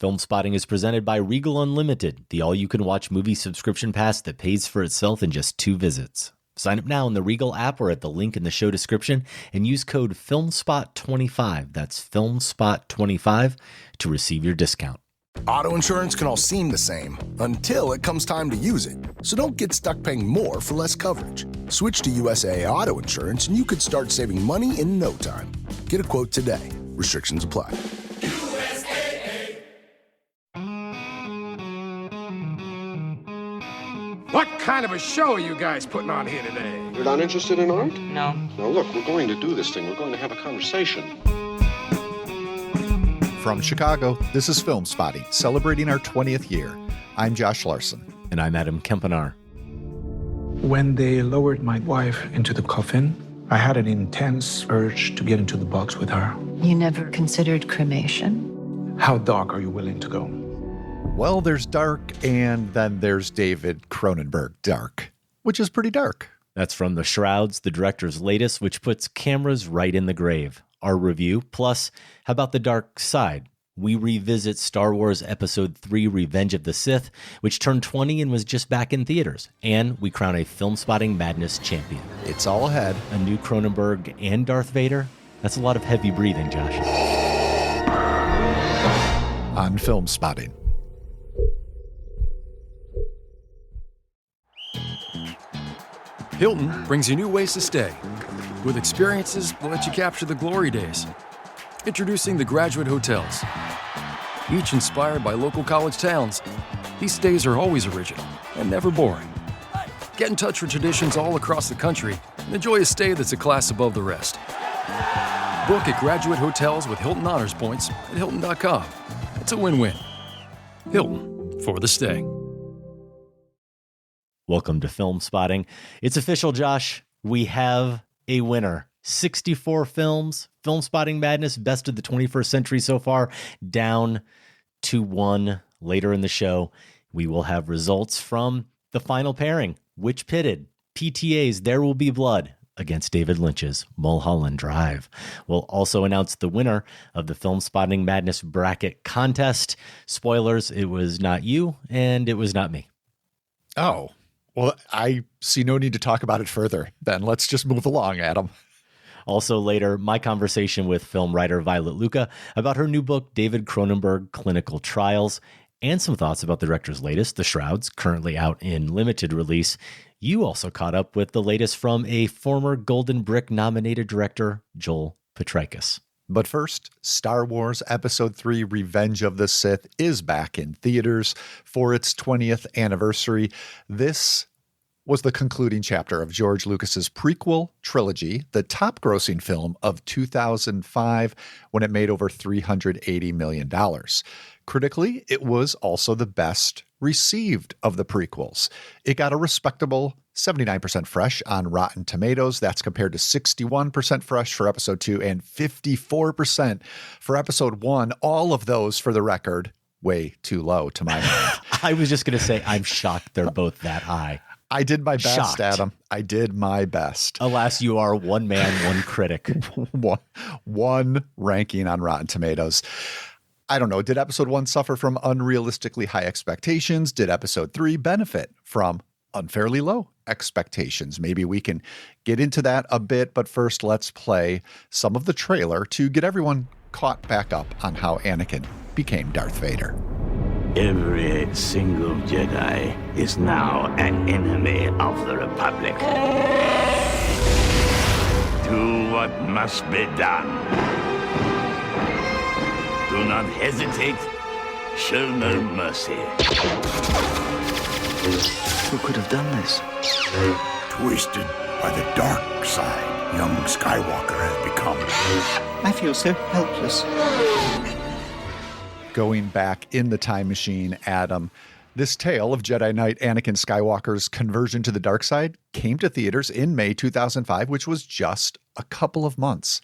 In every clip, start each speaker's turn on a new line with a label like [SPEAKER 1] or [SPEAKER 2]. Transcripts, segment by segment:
[SPEAKER 1] Filmspotting is presented by Regal Unlimited, the all-you-can-watch movie subscription pass that pays for itself in just 2 visits. Sign up now in the Regal app or at the link in the show description and use code FILMSPOT25, that's FILMSPOT25, to receive your discount.
[SPEAKER 2] Auto insurance can all seem the same until it comes time to use it. So don't get stuck paying more for less coverage. Switch to USAA Auto Insurance and you could start saving money in no time. Get a quote today. Restrictions apply.
[SPEAKER 3] What kind of a show are you guys putting on here today?
[SPEAKER 4] You're not interested in art?
[SPEAKER 5] No.
[SPEAKER 4] Now look, we're going to do this thing. We're going to have a conversation.
[SPEAKER 6] From Chicago, this is Filmspotting, celebrating our 20th year. I'm Josh Larson.
[SPEAKER 1] And I'm Adam Kempenaar.
[SPEAKER 7] When they lowered my wife into the coffin, I had an intense urge to get into the box with her.
[SPEAKER 5] You never considered cremation?
[SPEAKER 7] How dark are you willing to go?
[SPEAKER 6] Well, there's dark, and then there's David Cronenberg dark, which is pretty dark.
[SPEAKER 1] That's from the Shrouds, the director's latest, which puts cameras right in the grave. Our review, plus, how about the dark side? We revisit Star Wars Episode 3 Revenge of the Sith, which turned 20 and was just back in theaters. And we crown a Filmspotting Madness champion.
[SPEAKER 6] It's all ahead.
[SPEAKER 1] A new Cronenberg and Darth Vader? That's a lot of heavy breathing, Josh.
[SPEAKER 6] On Filmspotting.
[SPEAKER 8] Hilton brings you new ways to stay. With experiences that let you capture the glory days. Introducing the Graduate Hotels. Each inspired by local college towns, these stays are always original and never boring. Get in touch with traditions all across the country and enjoy a stay that's a class above the rest. Book at Graduate Hotels with Hilton Honors Points at Hilton.com. It's a win-win. Hilton, for the stay.
[SPEAKER 1] Welcome to Filmspotting. It's official, Josh. We have a winner. 64 films, Filmspotting Madness, best of the 21st century so far, down to 1. Later in the show, we will have results from the final pairing, which pitted PTA's There Will Be Blood against David Lynch's Mulholland Drive. We'll also announce the winner of the Filmspotting Madness bracket contest. Spoilers, it was not you, and it was not me.
[SPEAKER 6] Oh. Well, I see no need to talk about it further. Then let's just move along, Adam.
[SPEAKER 1] Also later, my conversation with film writer Violet Lucca about her new book, David Cronenberg, Clinical Trials, and some thoughts about the director's latest, The Shrouds, currently out in limited release. You also caught up with the latest from a former Golden Brick nominated director, Joel Potrykus.
[SPEAKER 6] But first, Star Wars Episode 3 Revenge of the Sith is back in theaters for its 20th anniversary. This was the concluding chapter of George Lucas's prequel trilogy, the top-grossing film of 2005, when it made over $380 million. Critically, it was also the best received of the prequels. It got a respectable 79% fresh on Rotten Tomatoes. That's compared to 61% fresh for Episode 2 and 54% for Episode 1. All of those, for the record, way too low to my mind.
[SPEAKER 1] I was just going to say, I'm shocked they're both that high.
[SPEAKER 6] I did my best,
[SPEAKER 1] Shocked.
[SPEAKER 6] Adam. I did my best.
[SPEAKER 1] Alas, you are one man, one critic.
[SPEAKER 6] one ranking on Rotten Tomatoes. I don't know. Did Episode 1 suffer from unrealistically high expectations? Did Episode 3 benefit from unfairly low expectations? Maybe we can get into that a bit, but first let's play some of the trailer to get everyone caught back up on how Anakin became Darth Vader.
[SPEAKER 9] Every single Jedi is now an enemy of the Republic. Do what must be done. Do not hesitate. Show no mercy.
[SPEAKER 10] Who could have done this?
[SPEAKER 11] Twisted by the dark side, young Skywalker has become.
[SPEAKER 10] I feel so helpless.
[SPEAKER 6] Going back in the time machine, Adam, this tale of Jedi Knight Anakin Skywalker's conversion to the dark side came to theaters in May 2005, which was just a couple of months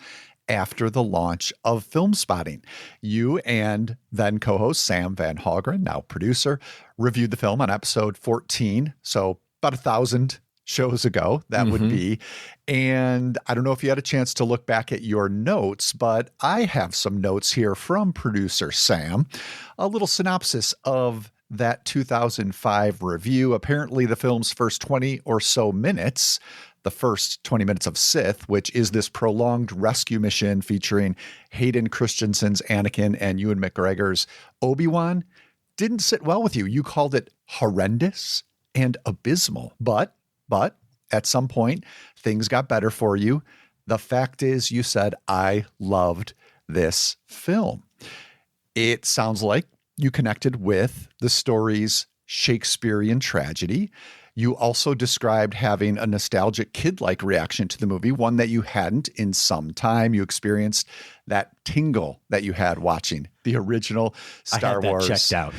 [SPEAKER 6] after the launch of Filmspotting. You and then co-host Sam Van Hallgren, now producer, reviewed the film on episode 14, so about 1,000 shows ago, that would be. And I don't know if you had a chance to look back at your notes, but I have some notes here from producer Sam, a little synopsis of that 2005 review. Apparently the film's first 20 or so minutes, the first 20 minutes of Sith, which is this prolonged rescue mission featuring Hayden Christensen's Anakin and Ewan McGregor's Obi-Wan, didn't sit well with you. You called it horrendous and abysmal. But at some point, things got better for you. The fact is, you said, I loved this film. It sounds like you connected with the story's Shakespearean tragedy. You also described having a nostalgic kid-like reaction to the movie, one that you hadn't in some time. You experienced that tingle that you had watching the original Star Wars.
[SPEAKER 1] I had that checked out.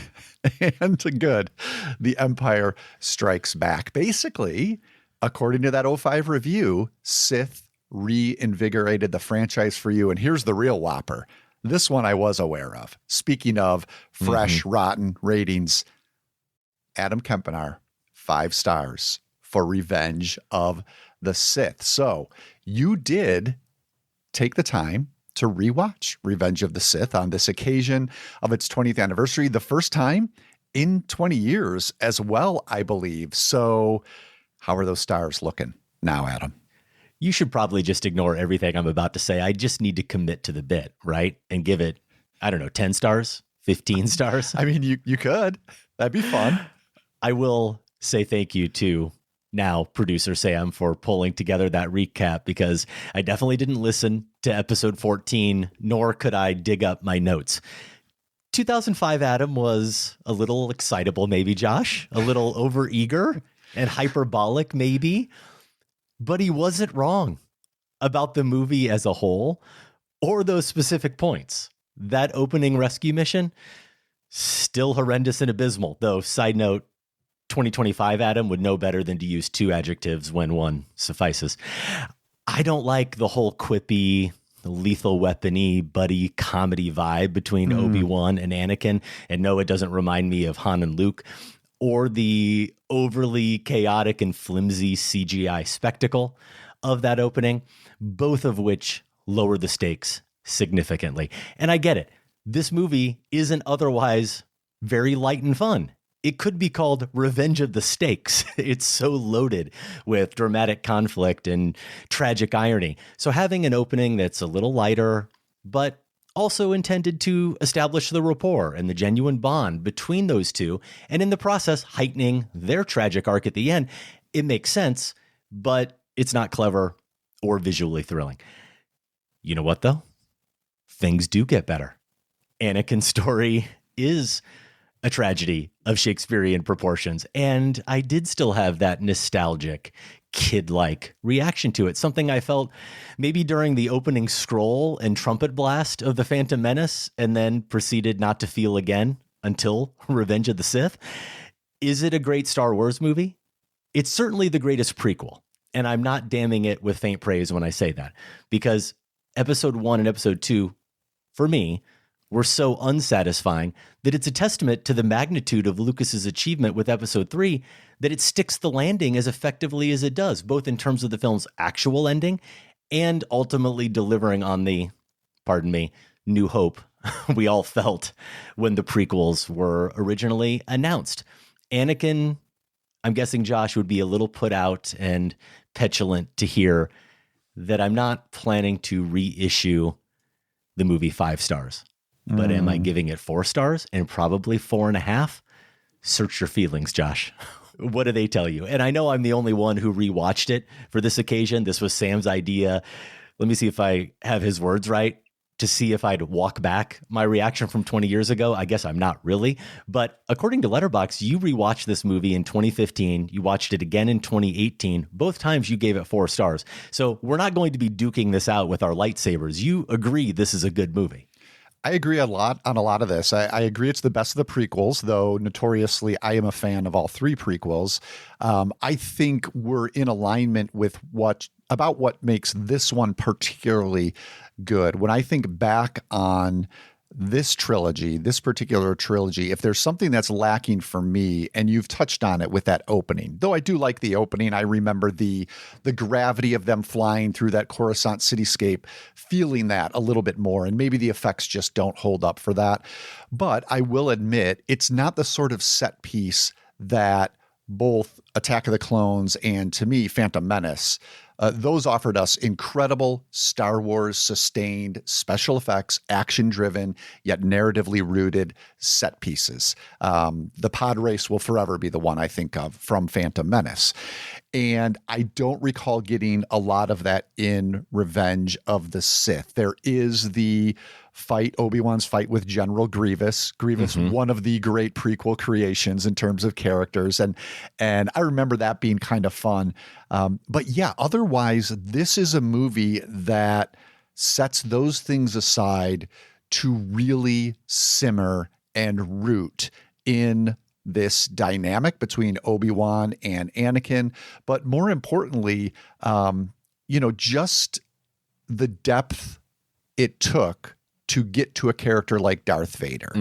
[SPEAKER 6] And good. The Empire Strikes Back. Basically, according to that 05 review, Sith reinvigorated the franchise for you. And here's the real whopper. This one I was aware of. Speaking of fresh, rotten ratings, Adam Kempenaar, 5 stars for Revenge of the Sith. So you did take the time to rewatch Revenge of the Sith on this occasion of its 20th anniversary, the first time in 20 years as well, I believe. So how are those stars looking now, Adam?
[SPEAKER 1] You should probably just ignore everything I'm about to say. I just need to commit to the bit, right? And give it, I don't know, 10 stars, 15 stars.
[SPEAKER 6] I mean, you could. That'd be fun.
[SPEAKER 1] I will say thank you to now producer Sam for pulling together that recap, because I definitely didn't listen to episode 14, nor could I dig up my notes. 2005 Adam was a little excitable, maybe, Josh, a little overeager and hyperbolic, maybe. But he wasn't wrong about the movie as a whole or those specific points. That opening rescue mission, still horrendous and abysmal. Though, side note, 2025 Adam would know better than to use 2 adjectives when one suffices. I don't like the whole quippy, lethal weapon-y, buddy comedy vibe between Obi-Wan and Anakin. And no, it doesn't remind me of Han and Luke, or the overly chaotic and flimsy CGI spectacle of that opening, both of which lower the stakes significantly. And I get it. This movie isn't otherwise very light and fun. It could be called Revenge of the Stakes. It's so loaded with dramatic conflict and tragic irony. So having an opening that's a little lighter, but also intended to establish the rapport and the genuine bond between those two, and in the process heightening their tragic arc at the end, it makes sense, but it's not clever or visually thrilling. You know what, though? Things do get better. Anakin's story is a tragedy of Shakespearean proportions, and I did still have that nostalgic, kid-like reaction to it, something I felt maybe during the opening scroll and trumpet blast of The Phantom Menace, and then proceeded not to feel again until Revenge of the Sith. Is it a great Star Wars movie? It's certainly the greatest prequel, and I'm not damning it with faint praise when I say that, because episode 1 and episode 2, for me, were so unsatisfying that it's a testament to the magnitude of Lucas's achievement with episode 3 that it sticks the landing as effectively as it does, both in terms of the film's actual ending and ultimately delivering on the, pardon me, new hope we all felt when the prequels were originally announced. Anakin, I'm guessing Josh would be a little put out and petulant to hear that I'm not planning to reissue the movie 5 stars. But am I giving it 4 stars and probably 4.5? Search your feelings, Josh. What do they tell you? And I know I'm the only one who rewatched it for this occasion. This was Sam's idea. Let me see if I have his words right, to see if I'd walk back my reaction from 20 years ago. I guess I'm not really. But according to Letterboxd, you rewatched this movie in 2015. You watched it again in 2018. Both times you gave it 4 stars. So we're not going to be duking this out with our lightsabers. You agree this is a good movie.
[SPEAKER 6] I agree on a lot of this. I agree it's the best of the prequels, though notoriously I am a fan of all 3 prequels. I think we're in alignment with what makes this one particularly good. When I think back on this particular trilogy, if there's something that's lacking for me, and you've touched on it with that opening, though I do like the opening. I remember the gravity of them flying through that Coruscant cityscape, feeling that a little bit more, and maybe the effects just don't hold up for that. But I will admit, it's not the sort of set piece that both Attack of the Clones and, to me, Phantom Menace, those offered us incredible Star Wars sustained special effects, action driven, yet narratively rooted set pieces. The pod race will forever be the one I think of from Phantom Menace. And I don't recall getting a lot of that in Revenge of the Sith. There is the fight, Obi-Wan's fight with General Grievous. One of the great prequel creations in terms of characters. And I remember that being kind of fun. But yeah, otherwise, this is a movie that sets those things aside to really simmer and root in this dynamic between Obi-Wan and Anakin. But more importantly, just the depth it took to get to a character like Darth Vader.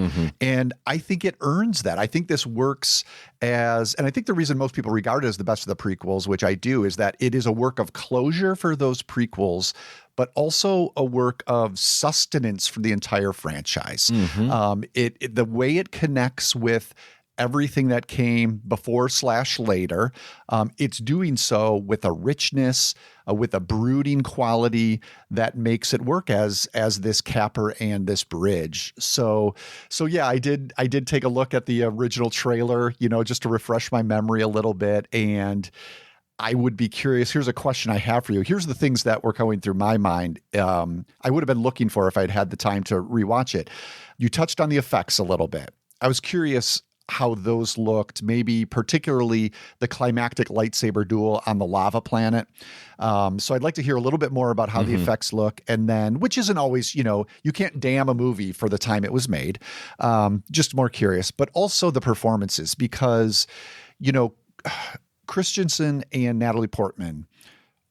[SPEAKER 6] And I think it earns that. I think this works and I think the reason most people regard it as the best of the prequels, which I do, is that it is a work of closure for those prequels, but also a work of sustenance for the entire franchise. The way it connects with everything that came before/later. It's doing so with a richness, with a brooding quality that makes it work as this capper and this bridge. So yeah, I did take a look at the original trailer, just to refresh my memory a little bit. And I would be curious. Here's a question I have for you. Here's the things that were going through my mind. I would have been looking for if I'd had the time to rewatch it. You touched on the effects a little bit. I was curious how those looked, maybe particularly the climactic lightsaber duel on the lava planet. So I'd like to hear a little bit more about how the effects look, and then, which isn't always, you can't damn a movie for the time it was made. Just more curious, but also the performances, because, Christensen and Natalie Portman,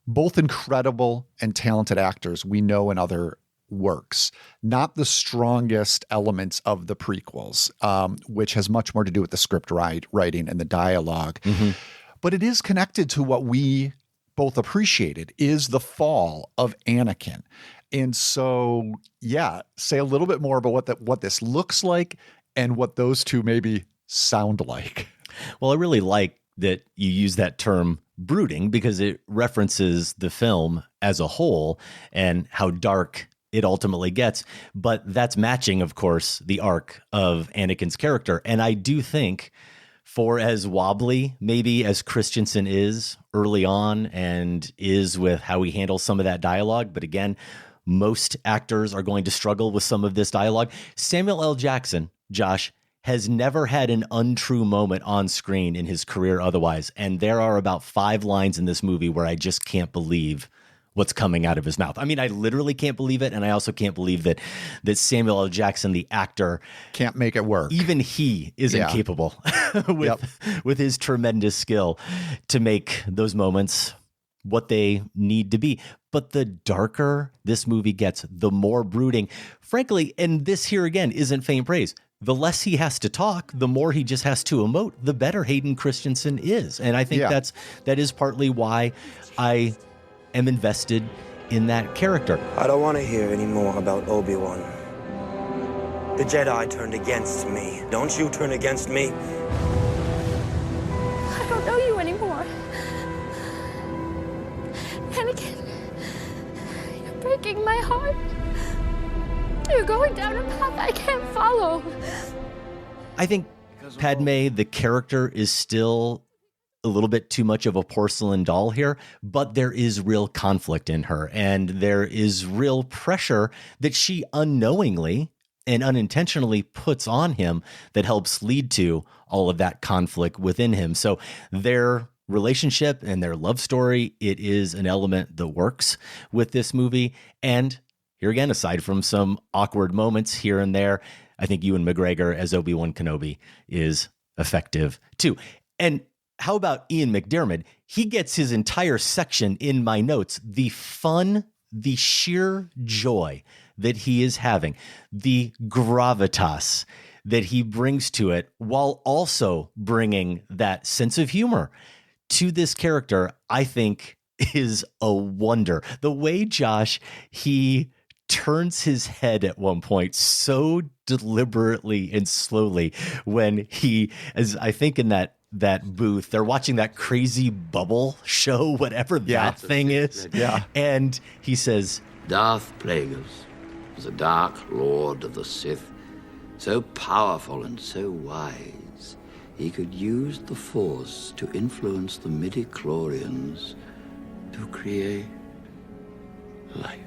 [SPEAKER 6] both incredible and talented actors we know in other works, not the strongest elements of the prequels, which has much more to do with the script writing and the dialogue. But it is connected to what we both appreciated, is the fall of Anakin. And so, yeah, say a little bit more about what this looks like and what those two maybe sound like.
[SPEAKER 1] Well, I really like that you use that term brooding, because it references the film as a whole and how dark it ultimately gets. But that's matching, of course, the arc of Anakin's character. And I do think, for as wobbly maybe as Christensen is early on and is with how he handles some of that dialogue, but again, most actors are going to struggle with some of this dialogue. Samuel L. Jackson, Josh, has never had an untrue moment on screen in his career otherwise. And there are about 5 lines in this movie where I just can't believe what's coming out of his mouth. I mean, I literally can't believe it. And I also can't believe that Samuel L. Jackson, the actor,
[SPEAKER 6] can't make it work.
[SPEAKER 1] Even he is incapable with his tremendous skill to make those moments what they need to be. But the darker this movie gets, the more brooding, frankly, and this here again isn't faint praise. The less he has to talk, the more he just has to emote, the better Hayden Christensen is. And I think that is partly why I am invested in that character.
[SPEAKER 12] I don't want to hear any more about Obi-Wan. The Jedi turned against me. Don't you turn against me.
[SPEAKER 13] I don't know you anymore. Anakin, you're breaking my heart. You're going down a path I can't follow.
[SPEAKER 1] I think Padme, the character, is still a little bit too much of a porcelain doll here, but there is real conflict in her, and there is real pressure that she unknowingly and unintentionally puts on him that helps lead to all of that conflict within him. So their relationship and their love story, it is an element that works with this movie. And here again, aside from some awkward moments here and there, I think Ewan McGregor as Obi-Wan Kenobi is effective too. And how about Ian McDiarmid? He gets his entire section in my notes. The fun, the sheer joy that he is having, the gravitas that he brings to it, while also bringing that sense of humor to this character, I think is a wonder. The way, Josh, he turns his head at one point so deliberately and slowly when he, as I think in that booth, they're watching that crazy bubble show, whatever that thing is.
[SPEAKER 6] Yeah.
[SPEAKER 1] And he says,
[SPEAKER 9] Darth Plagueis was a dark lord of the Sith, so powerful and so wise, he could use the Force to influence the midi-chlorians to create life.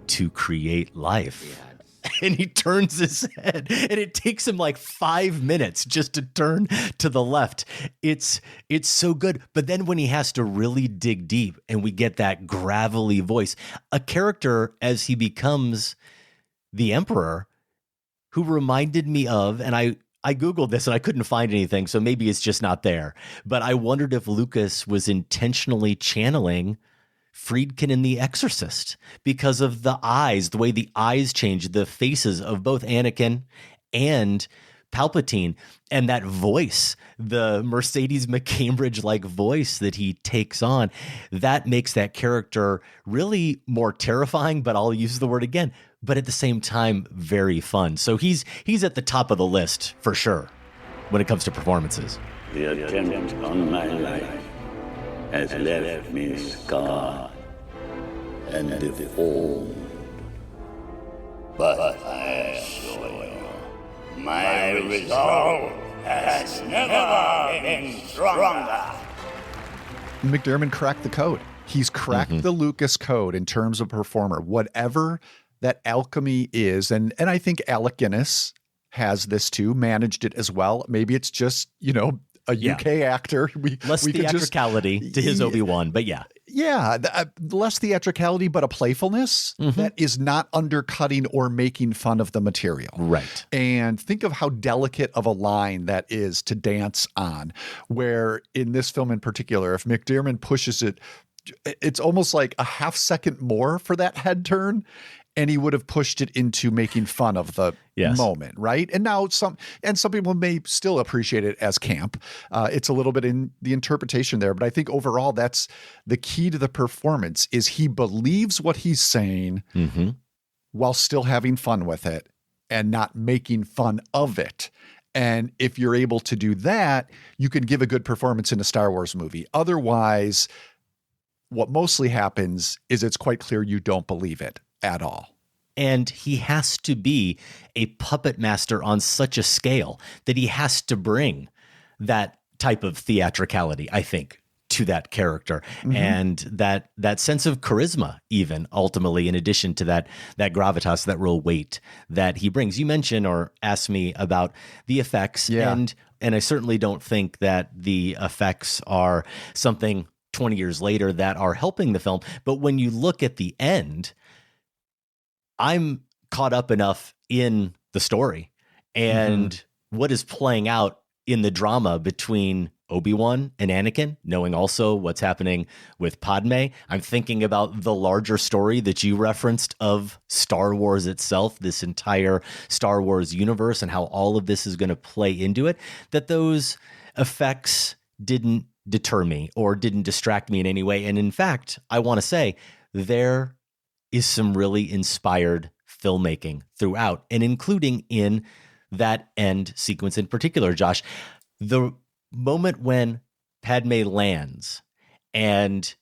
[SPEAKER 1] To create life. Yes. And he turns his head, and it takes him like 5 minutes just to turn to the left. It's so good. But then when he has to really dig deep and we get that gravelly voice, a character as he becomes the Emperor, who reminded me of, and I Googled this and I couldn't find anything, so maybe it's just not there. But I wondered if Lucas was intentionally channeling Friedkin in The Exorcist because of the eyes, the way the eyes change, the faces of both Anakin and Palpatine, and that voice, the Mercedes McCambridge-like voice that he takes on, that makes that character really more terrifying, but I'll use the word again, but at the same time, very fun. So he's at the top of the list for sure when it comes to performances.
[SPEAKER 9] The attempt on my life has left me scarred and deformed. But I assure you, my resolve has never been stronger.
[SPEAKER 6] McDiarmid cracked the code. He's cracked the Lucas code in terms of performer. Whatever that alchemy is, and I think Alec Guinness has this too, managed it as well. Maybe it's just, a UK actor.
[SPEAKER 1] Less theatricality to his Obi-Wan, but yeah.
[SPEAKER 6] Yeah, less theatricality, but a playfulness that is not undercutting or making fun of the material.
[SPEAKER 1] Right.
[SPEAKER 6] And think of how delicate of a line that is to dance on, where in this film in particular, if McDiarmid pushes it, it's almost like a half second more for that head turn, and he would have pushed it into making fun of the moment, right? And now some people may still appreciate it as camp. It's a little bit in the interpretation there, but I think overall that's the key to the performance is he believes what he's saying while still having fun with it and not making fun of it. And if you're able to do that, you can give a good performance in a Star Wars movie. Otherwise, what mostly happens is it's quite clear you don't believe it at all.
[SPEAKER 1] And he has to be a puppet master on such a scale that he has to bring that type of theatricality, I think, to that character and that sense of charisma, even ultimately, in addition to that gravitas, that real weight that he brings. You mentioned or asked me about the effects, and I certainly don't think that the effects are something 20 years later that are helping the film. But when you look at the end, I'm caught up enough in the story and what is playing out in the drama between Obi-Wan and Anakin, knowing also what's happening with Padme. I'm thinking about the larger story that you referenced of Star Wars itself, this entire Star Wars universe, and how all of this is going to play into it, that those effects didn't deter me or didn't distract me in any way. And in fact, I want to say there is some really inspired filmmaking throughout, and including in that end sequence in particular, Josh. The moment when Padme lands and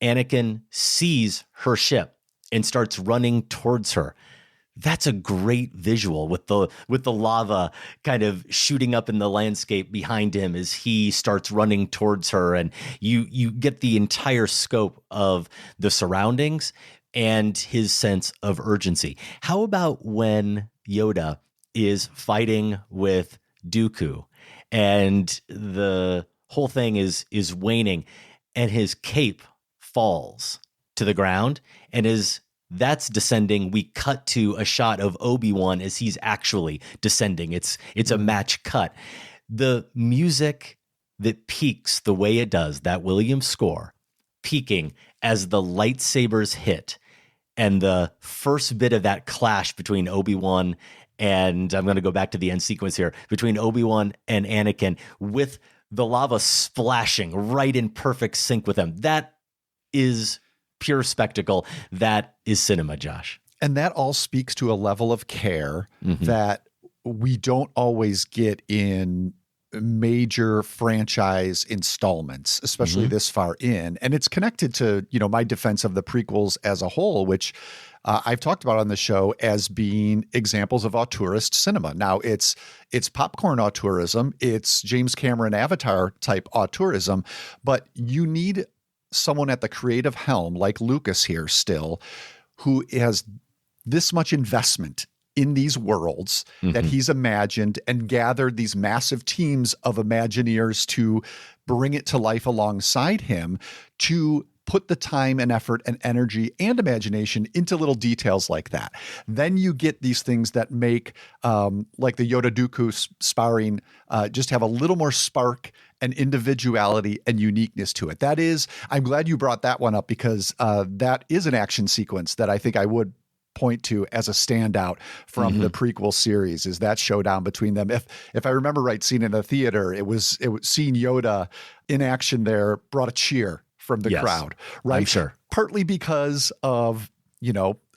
[SPEAKER 1] Anakin sees her ship and starts running towards her, that's a great visual with the lava kind of shooting up in the landscape behind him as he starts running towards her, and you get the entire scope of the surroundings and his sense of urgency. How about when Yoda is fighting with Dooku and the whole thing is waning and his cape falls to the ground, and as that's descending, we cut to a shot of Obi-Wan as he's actually descending. It's a match cut. The music that peaks the way it does, that Williams score, peaking as the lightsabers hit And the first bit of that clash between Obi-Wan and I'm going to go back to the end sequence here, between Obi-Wan and Anakin with the lava splashing right in perfect sync with them. That is pure spectacle. That is cinema, Josh.
[SPEAKER 6] And that all speaks to a level of care that we don't always get in major franchise installments, especially this far in. And it's connected to, my defense of the prequels as a whole, which I've talked about on the show as being examples of auteurist cinema. Now it's popcorn auteurism, it's James Cameron Avatar type auteurism, but you need someone at the creative helm like Lucas here still, who has this much investment in these worlds that he's imagined and gathered these massive teams of Imagineers to bring it to life alongside him, to put the time and effort and energy and imagination into little details like that. Then you get these things that make like the Yoda Dooku sparring just have a little more spark and individuality and uniqueness to it. That is, I'm glad you brought that one up, because that is an action sequence that I think I would point to as a standout from the prequel series, is that showdown between them. If I remember right, seen in the theater, it was seeing Yoda in action there brought a cheer from the crowd, right?
[SPEAKER 1] I'm sure.
[SPEAKER 6] Partly because of,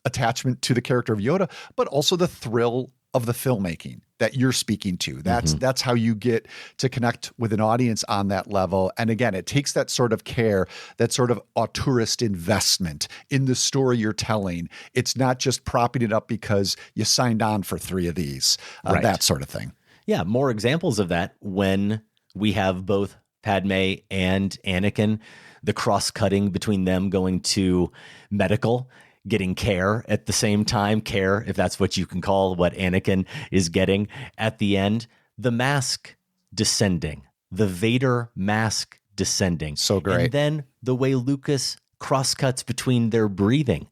[SPEAKER 6] attachment to the character of Yoda, but also the thrill of the filmmaking that you're speaking to. That's how you get to connect with an audience on that level. And again, it takes that sort of care, that sort of auteurist investment in the story you're telling. It's not just propping it up because you signed on for 3 of these, that sort of thing.
[SPEAKER 1] Yeah, more examples of that when we have both Padme and Anakin, the cross-cutting between them going to medical, getting care at the same time, care, if that's what you can call what Anakin is getting at the end, the mask descending, the Vader mask descending.
[SPEAKER 6] So great.
[SPEAKER 1] And then the way Lucas cross-cuts between their breathing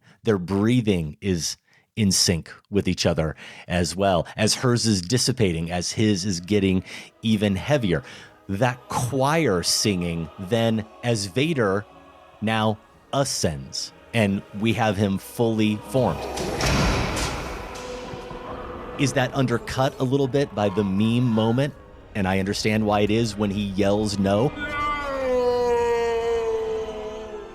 [SPEAKER 1] is in sync with each other as well, as hers is dissipating, as his is getting even heavier. That choir singing then as Vader now ascends and we have him fully formed. Is that undercut a little bit by the meme moment? And I understand why it is when he yells no.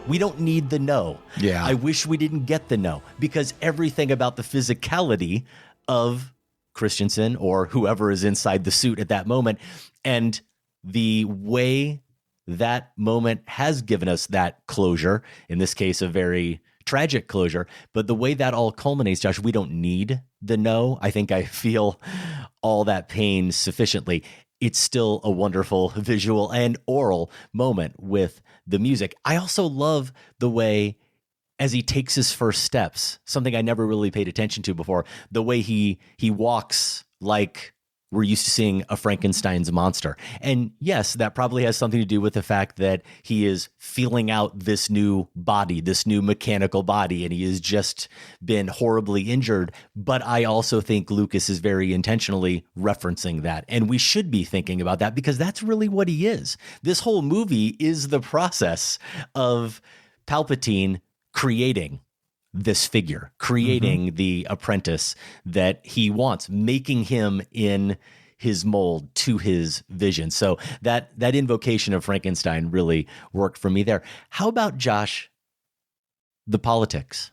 [SPEAKER 1] We don't need the no.
[SPEAKER 6] Yeah.
[SPEAKER 1] I wish we didn't get the no, because everything about the physicality of Christensen or whoever is inside the suit at that moment, and the way that moment has given us that closure, in this case, a very tragic closure, but the way that all culminates, Josh, we don't need the no. I think I feel all that pain sufficiently. It's still a wonderful visual and oral moment with the music. I also love the way, as he takes his first steps, something I never really paid attention to before, the way he walks like we're used to seeing a Frankenstein's monster. And yes, that probably has something to do with the fact that he is feeling out this new body, this new mechanical body, and he has just been horribly injured. But I also think Lucas is very intentionally referencing that. And we should be thinking about that, because that's really what he is. This whole movie is the process of Palpatine creating this figure, creating the apprentice that he wants, making him in his mold to his vision. So that invocation of Frankenstein really worked for me there. How about, Josh, the politics?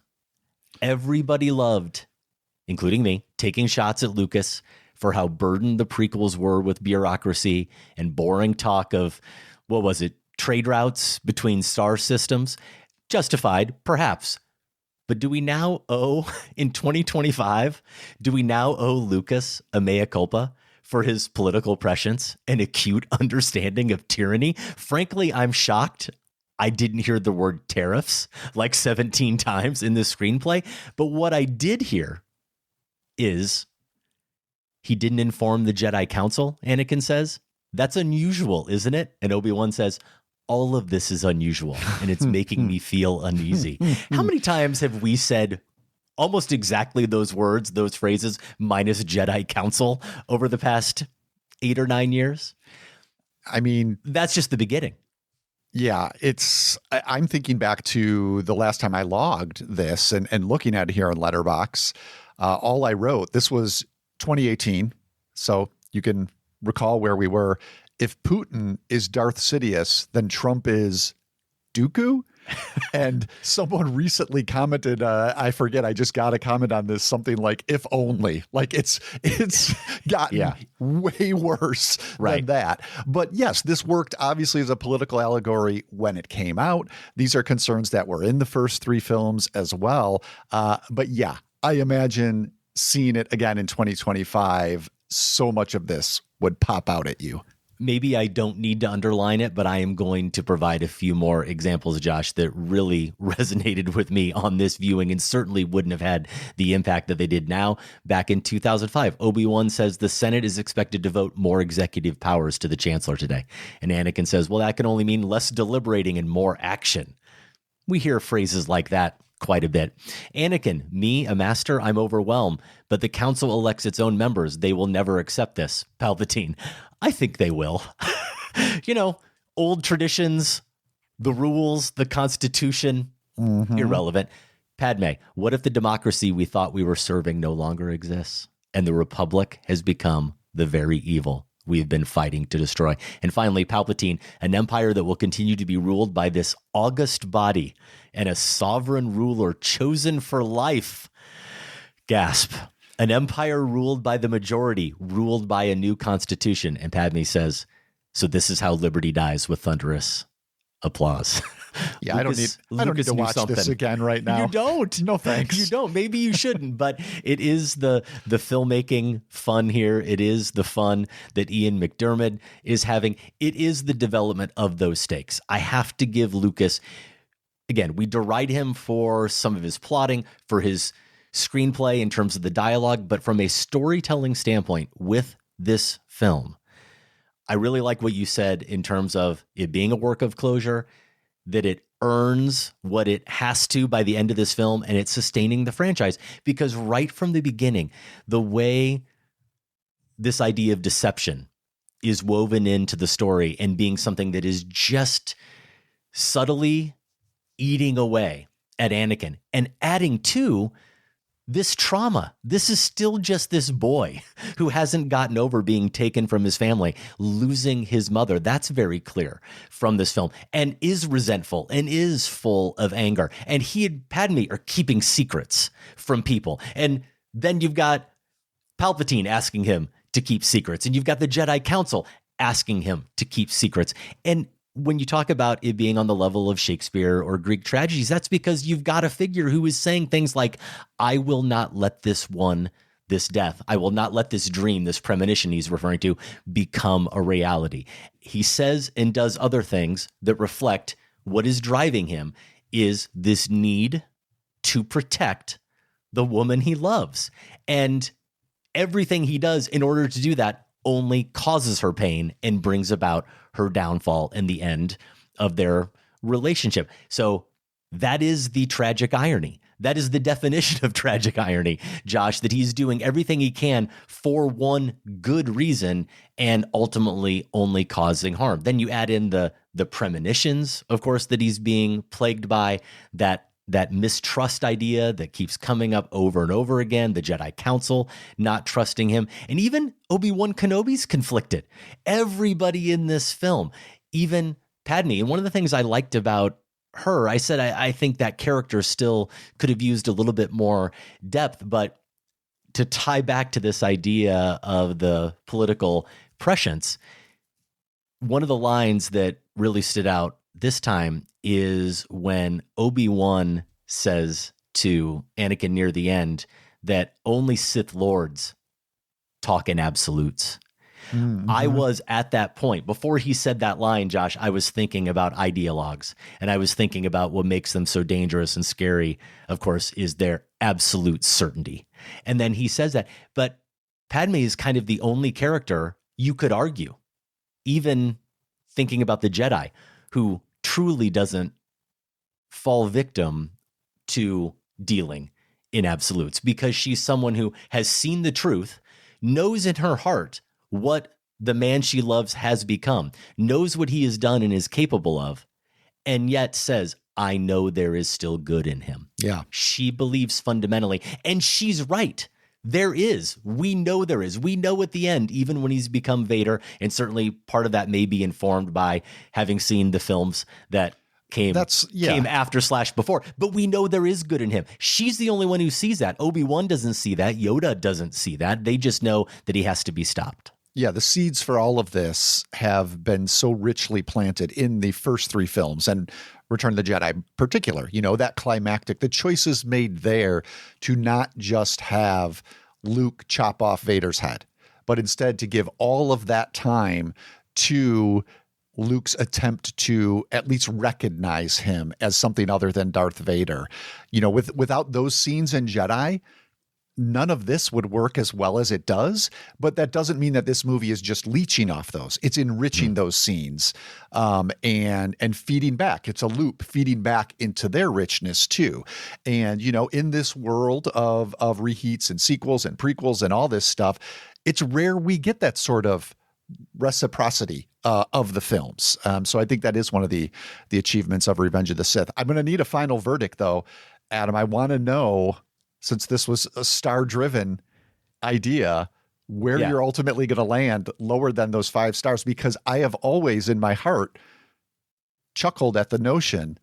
[SPEAKER 1] Everybody loved, including me, taking shots at Lucas for how burdened the prequels were with bureaucracy and boring talk of, what was it, trade routes between star systems. Justified, perhaps. But do we now owe, in 2025, do we now owe Lucas a mea culpa for his political prescience and acute understanding of tyranny? Frankly, I'm shocked I didn't hear the word tariffs like 17 times in this screenplay. But what I did hear is he didn't inform the Jedi Council, Anakin says. That's unusual, isn't it? And Obi-Wan says, all of this is unusual, and it's making me feel uneasy. How many times have we said almost exactly those words, those phrases, minus Jedi Council, over the past 8 or 9 years?
[SPEAKER 6] I mean,
[SPEAKER 1] that's just the beginning.
[SPEAKER 6] Yeah, I'm thinking back to the last time I logged this and looking at it here on Letterboxd. All I wrote, this was 2018, so you can recall where we were. If Putin is Darth Sidious, then Trump is Dooku. And someone recently commented, I forget, I just got a comment on this, something like, if only. Like it's gotten way worse than that. But yes, this worked obviously as a political allegory when it came out. These are concerns that were in the first 3 films as well. But yeah, I imagine seeing it again in 2025, so much of this would pop out at you.
[SPEAKER 1] Maybe I don't need to underline it, but I am going to provide a few more examples, Josh, that really resonated with me on this viewing and certainly wouldn't have had the impact that they did now. Back in 2005, Obi-Wan says the Senate is expected to vote more executive powers to the Chancellor today. And Anakin says, well, that can only mean less deliberating and more action. We hear phrases like that quite a bit. Anakin, me, a master, I'm overwhelmed, but the council elects its own members. They will never accept this. Palpatine, I think they will. Old traditions, the rules, the Constitution, irrelevant. Padme, what if the democracy we thought we were serving no longer exists and the Republic has become the very evil we have been fighting to destroy? And finally, Palpatine, an empire that will continue to be ruled by this august body and a sovereign ruler chosen for life. Gasp. An empire ruled by the majority, ruled by a new constitution. And Padme says, so this is how liberty dies, with thunderous applause.
[SPEAKER 6] Yeah, I don't need to watch this again right now.
[SPEAKER 1] You don't.
[SPEAKER 6] No, thanks.
[SPEAKER 1] You don't. Maybe you shouldn't, but it is the filmmaking fun here. It is the fun that Ian McDiarmid is having. It is the development of those stakes. I have to give Lucas, again, we deride him for some of his plotting, for his screenplay in terms of the dialogue, but from a storytelling standpoint with this film, I really like what you said in terms of it being a work of closure, that it earns what it has to by the end of this film, and it's sustaining the franchise. Because right from the beginning, the way this idea of deception is woven into the story and being something that is just subtly eating away at Anakin and adding to this trauma. This is still just this boy who hasn't gotten over being taken from his family, losing his mother. That's very clear from this film, and is resentful and is full of anger. And he and Padme are keeping secrets from people. And then you've got Palpatine asking him to keep secrets. And you've got the Jedi Council asking him to keep secrets. And when you talk about it being on the level of Shakespeare or Greek tragedies, that's because you've got a figure who is saying things like, I will not let this death, I will not let this dream, this premonition he's referring to, become a reality. He says and does other things that reflect what is driving him is this need to protect the woman he loves. And everything he does in order to do that only causes her pain and brings about her downfall and the end of their relationship. So that is the tragic irony. That is the definition of tragic irony, Josh, that he's doing everything he can for one good reason and ultimately only causing harm. Then you add in the premonitions, of course, that he's being plagued by, that mistrust idea that keeps coming up over and over again, the Jedi Council not trusting him, and even Obi-Wan Kenobi's conflicted. Everybody in this film, even Padme. And one of the things I liked about her, I said I think that character still could have used a little bit more depth, but to tie back to this idea of the political prescience, one of the lines that really stood out this time is when Obi-Wan says to Anakin near the end that only Sith Lords talk in absolutes. Mm-hmm. I was at that point, before he said that line, Josh, I was thinking about ideologues, and I was thinking about what makes them so dangerous and scary, of course, is their absolute certainty. And then he says that, but Padme is kind of the only character you could argue, even thinking about the Jedi, who truly doesn't fall victim to dealing in absolutes, because she's someone who has seen the truth, knows in her heart what the man she loves has become, knows what he has done and is capable of, and yet says, I know there is still good in him.
[SPEAKER 6] Yeah.
[SPEAKER 1] She believes fundamentally, and she's right. There is. We know there is. We know at the end, even when he's become Vader, and certainly part of that may be informed by having seen the films that came after / before, but we know there is good in him. She's the only one who sees that. Obi-Wan doesn't see that. Yoda doesn't see that. They just know that he has to be stopped.
[SPEAKER 6] Yeah, the seeds for all of this have been so richly planted in the first 3 films, and Return of the Jedi in particular. You know, that climactic, the choices made there to not just have Luke chop off Vader's head, but instead to give all of that time to Luke's attempt to at least recognize him as something other than Darth Vader. You know, without those scenes in Jedi, none of this would work as well as it does, but that doesn't mean that this movie is just leeching off those. It's enriching those scenes and feeding back. It's a loop feeding back into their richness too. And, you know, in this world of reheats and sequels and prequels and all this stuff, it's rare we get that sort of reciprocity of the films. So I think that is one of the achievements of Revenge of the Sith. I'm going to need a final verdict though, Adam. I want to know, since this was a star-driven idea, where you're ultimately going to land lower than those 5 stars, because I have always in my heart chuckled at the notion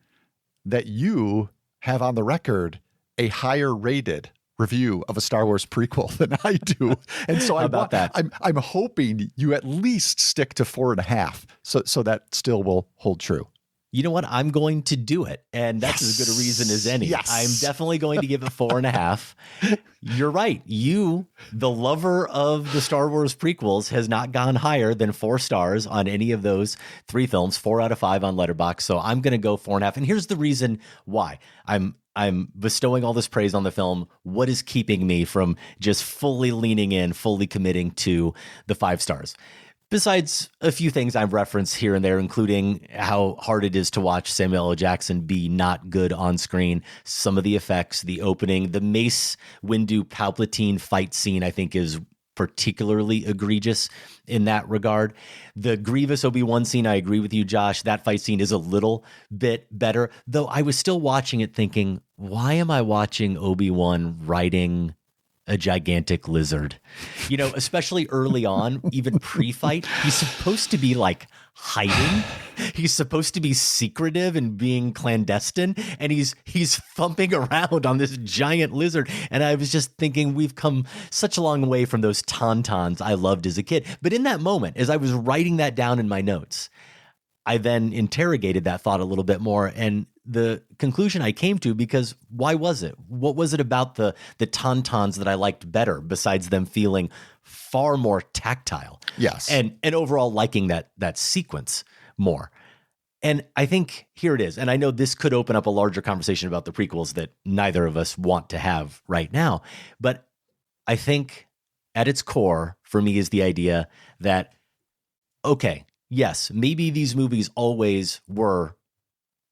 [SPEAKER 6] that you have on the record a higher rated review of a Star Wars prequel than I do. And so I'm hoping you at least stick to 4.5. So that still will hold true.
[SPEAKER 1] You know what? I'm going to do it. And that's as good a reason as any.
[SPEAKER 6] Yes.
[SPEAKER 1] I'm definitely going to give it 4.5. You're right. You, the lover of the Star Wars prequels, has not gone higher than 4 stars on any of those 3 films, 4 out of 5 on Letterboxd. So I'm going to go 4.5. And here's the reason why. I'm bestowing all this praise on the film. What is keeping me from just fully leaning in, fully committing to the 5 stars? Besides a few things I've referenced here and there, including how hard it is to watch Samuel L. Jackson be not good on screen, some of the effects, the opening, the Mace Windu Palpatine fight scene, I think is particularly egregious in that regard. The Grievous Obi-Wan scene, I agree with you, Josh. That fight scene is a little bit better, though I was still watching it thinking, why am I watching Obi-Wan riding a gigantic lizard? You know, especially early on, even pre-fight, he's supposed to be like hiding. He's supposed to be secretive and being clandestine, and he's thumping around on this giant lizard. And I was just thinking, we've come such a long way from those tauntauns I loved as a kid. But in that moment, as I was writing that down in my notes, I then interrogated that thought a little bit more, and the conclusion I came to, because why was it? What was it about the tauntauns that I liked better, besides them feeling far more tactile?
[SPEAKER 6] Yes.
[SPEAKER 1] And overall liking that sequence more. And I think here it is. And I know this could open up a larger conversation about the prequels that neither of us want to have right now. But I think at its core for me is the idea that, okay, yes, maybe these movies always were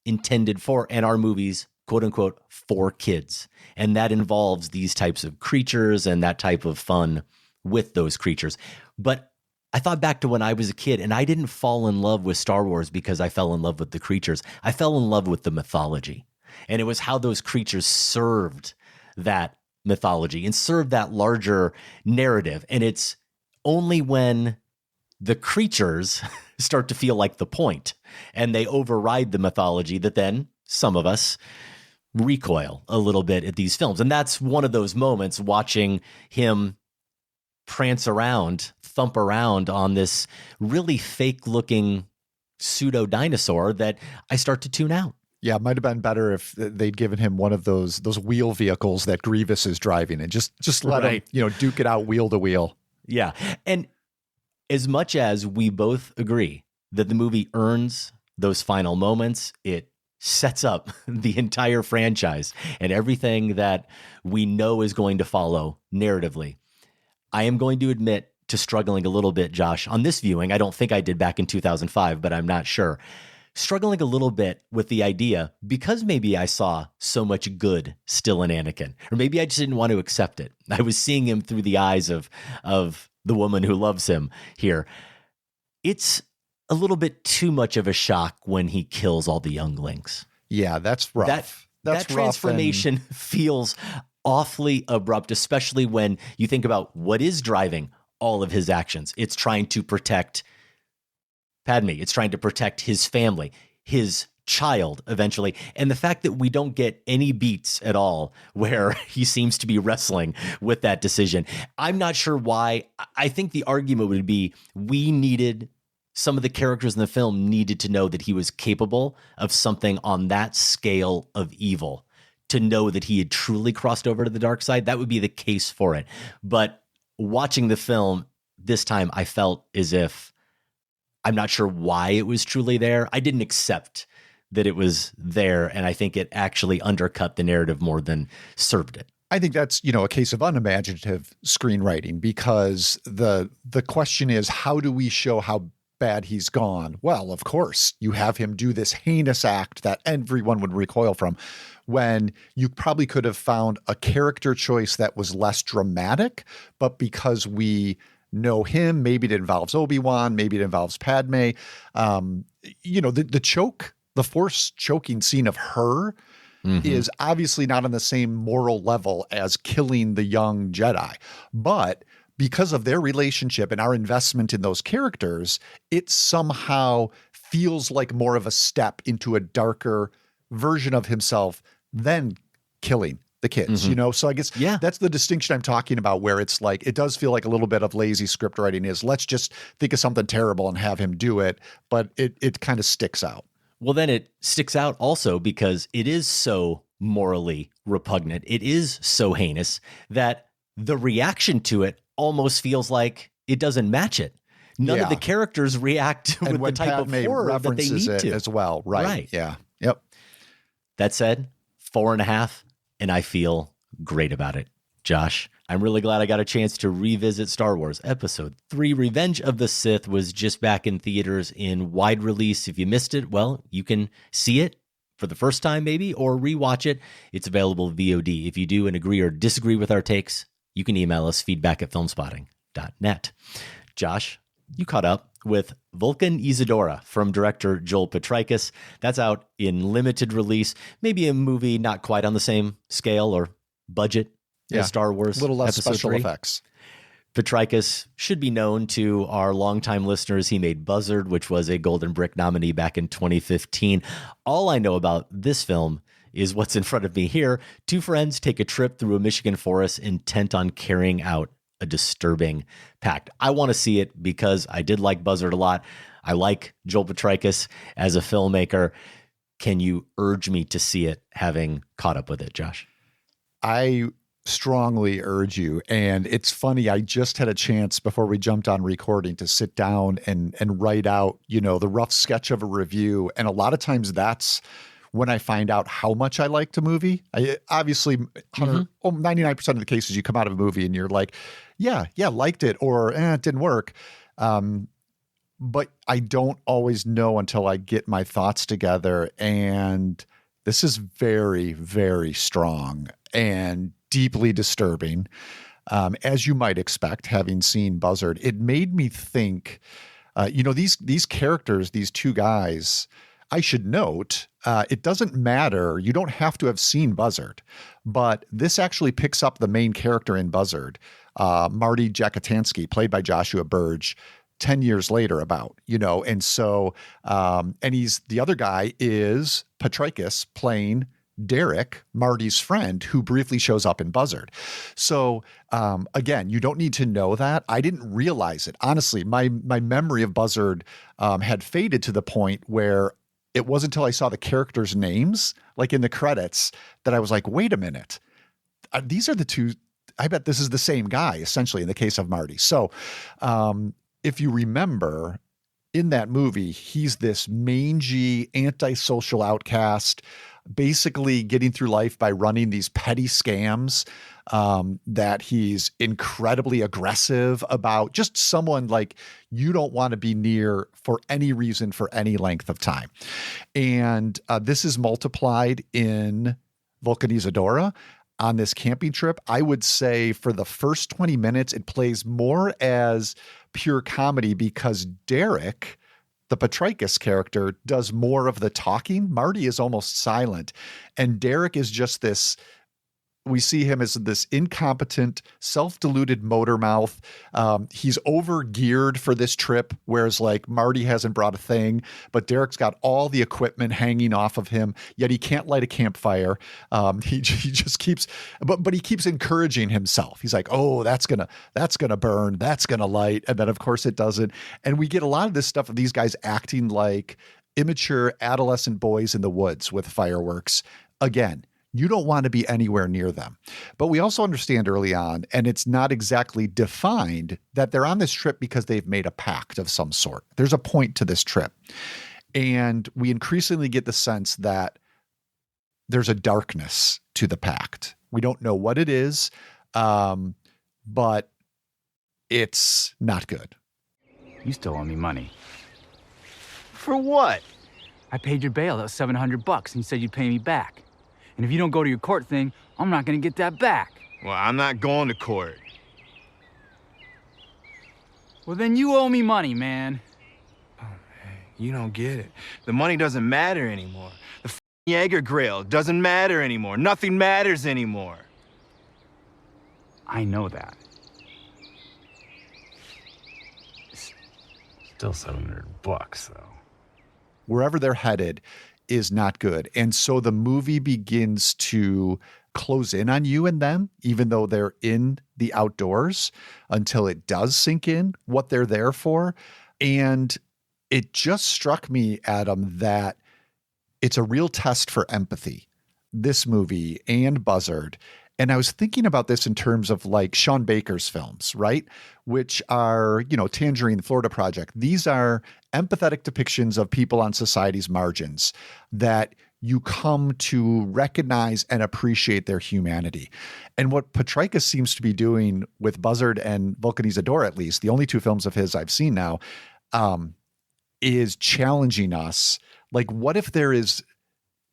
[SPEAKER 1] intended for, and are movies, quote unquote, for kids. And that involves these types of creatures and that type of fun with those creatures. But I thought back to when I was a kid, and I didn't fall in love with Star Wars because I fell in love with the creatures. I fell in love with the mythology. And it was how those creatures served that mythology and served that larger narrative. And it's only when the creatures start to feel like the point and they override the mythology that then some of us recoil a little bit at these films. And that's one of those moments, watching him prance around, thump around on this really fake looking pseudo dinosaur, that I start to tune out.
[SPEAKER 6] Yeah, it might have been better if they'd given him one of those wheel vehicles that Grievous is driving, and just let him, duke it out wheel to wheel.
[SPEAKER 1] Yeah. And as much as we both agree that the movie earns those final moments, it sets up the entire franchise and everything that we know is going to follow narratively. I am going to admit to struggling a little bit, Josh, on this viewing. I don't think I did back in 2005, but I'm not sure. Struggling a little bit with the idea, because maybe I saw so much good still in Anakin, or maybe I just didn't want to accept it. I was seeing him through the eyes of the woman who loves him here. It's a little bit too much of a shock when he kills all the younglings.
[SPEAKER 6] Yeah, that's rough.
[SPEAKER 1] That transformation feels awfully abrupt, especially when you think about what is driving all of his actions. It's trying to protect Padme. It's trying to protect his family, his child eventually. And the fact that we don't get any beats at all where he seems to be wrestling with that decision. I'm not sure why. I think the argument would be some of the characters in the film needed to know that he was capable of something on that scale of evil, to know that he had truly crossed over to the dark side. That would be the case for it. But watching the film this time, I felt as if I'm not sure why it was truly there. I didn't accept that it was there, and I think it actually undercut the narrative more than served it.
[SPEAKER 6] I think that's, a case of unimaginative screenwriting, because the question is, how do we show how bad he's gone? Well, of course, you have him do this heinous act that everyone would recoil from, when you probably could have found a character choice that was less dramatic, but because we know him, maybe it involves Obi-Wan, maybe it involves Padme. The choke, the Force choking scene of her is obviously not on the same moral level as killing the young Jedi, but because of their relationship and our investment in those characters, it somehow feels like more of a step into a darker version of himself than killing the kids, So I guess that's the distinction I'm talking about, where it's like, it does feel like a little bit of lazy script writing is, let's just think of something terrible and have him do it. But it kind of sticks out.
[SPEAKER 1] Well, then it sticks out also because it is so morally repugnant. It is so heinous that the reaction to it almost feels like it doesn't match it. None of the characters react with the type of horror that they need to
[SPEAKER 6] as well. Right. Yeah. Yep.
[SPEAKER 1] That said, 4.5, and I feel great about it. Josh, I'm really glad I got a chance to revisit Star Wars Episode 3. Revenge of the Sith was just back in theaters in wide release. If you missed it, well, you can see it for the first time maybe, or rewatch it. It's available VOD. If you do and agree or disagree with our takes, you can email us feedback@filmspotting.net. Josh, you caught up with Vulcanizadora from director Joel Potrykus. That's out in limited release. Maybe a movie not quite on the same scale or budget as Star Wars.
[SPEAKER 6] A little less
[SPEAKER 1] Episode
[SPEAKER 6] special
[SPEAKER 1] 3.
[SPEAKER 6] effects.
[SPEAKER 1] Potrykus should be known to our longtime listeners. He made Buzzard, which was a Golden Brick nominee back in 2015. All I know about this film is what's in front of me here. Two friends take a trip through a Michigan forest intent on carrying out a disturbing pact. I want to see it because I did like Buzzard a lot. I like Joel Potrykus as a filmmaker. Can you urge me to see it, having caught up with it, Josh?
[SPEAKER 6] I strongly urge you. And it's funny, I just had a chance before we jumped on recording to sit down and write out, the rough sketch of a review. And a lot of times that's when I find out how much I liked a movie. Obviously, 99% of the cases you come out of a movie and you're like, yeah, liked it, or it didn't work. But I don't always know until I get my thoughts together. And this is very, very strong and deeply disturbing, as you might expect, having seen Buzzard. It made me think, these characters, these two guys, I should note, it doesn't matter. You don't have to have seen Buzzard, but this actually picks up the main character in Buzzard, Marty Jakatansky, played by Joshua Burge, 10 years later and so, and the other guy is Potrykus playing Derek, Marty's friend, who briefly shows up in Buzzard. So again, you don't need to know that. I didn't realize it. Honestly, my memory of Buzzard had faded to the point where it wasn't until I saw the characters' names, like in the credits, that I was like, wait a minute. These are the two. I bet this is the same guy, essentially, in the case of Marty. So if you remember, in that movie, he's this mangy, antisocial outcast, basically getting through life by running these petty scams that he's incredibly aggressive about. Just someone like you don't want to be near for any reason for any length of time. And this is multiplied in Vulcanizadora on this camping trip. I would say for the first 20 minutes, it plays more as pure comedy because Derek the Potrykus character does more of the talking. Marty is almost silent. And Derek is just this, we see him as this incompetent, self-deluded motor mouth. He's over-geared for this trip, whereas like Marty hasn't brought a thing, but Derek's got all the equipment hanging off of him, yet he can't light a campfire. He just keeps, but he keeps encouraging himself. He's like, oh, that's gonna burn, that's gonna light. And then of course it doesn't. And we get a lot of this stuff of these guys acting like immature adolescent boys in the woods with fireworks. Again, you don't want to be anywhere near them. But we also understand early on, and it's not exactly defined, that they're on this trip because they've made a pact of some sort. There's a point to this trip. And we increasingly get the sense that there's a darkness to the pact. We don't know what it is, but it's not good.
[SPEAKER 14] You still owe me money.
[SPEAKER 15] For what?
[SPEAKER 14] I paid your bail. That was $700, and you said you'd pay me back. And if you don't go to your court thing, I'm not going to get that back.
[SPEAKER 15] Well, I'm not going to court.
[SPEAKER 14] Well, then you owe me money, man.
[SPEAKER 15] Oh, man, you don't get it. The money doesn't matter anymore. The Jaeger grill doesn't matter anymore. Nothing matters anymore.
[SPEAKER 14] I know that. Still $700, though.
[SPEAKER 6] Wherever they're headed is not good. And so the movie begins to close in on you and them, even though they're in the outdoors, until it does sink in what they're there for. And it just struck me, Adam, that it's a real test for empathy, this movie and Buzzard. And I was thinking about this in terms of like Sean Baker's films, right? Which are, you know, Tangerine, the Florida Project. These are empathetic depictions of people on society's margins that you come to recognize and appreciate their humanity. And what Potrykus seems to be doing with Buzzard and Vulcanizadora, at least, the only two films of his I've seen now, is challenging us. Like, what if there is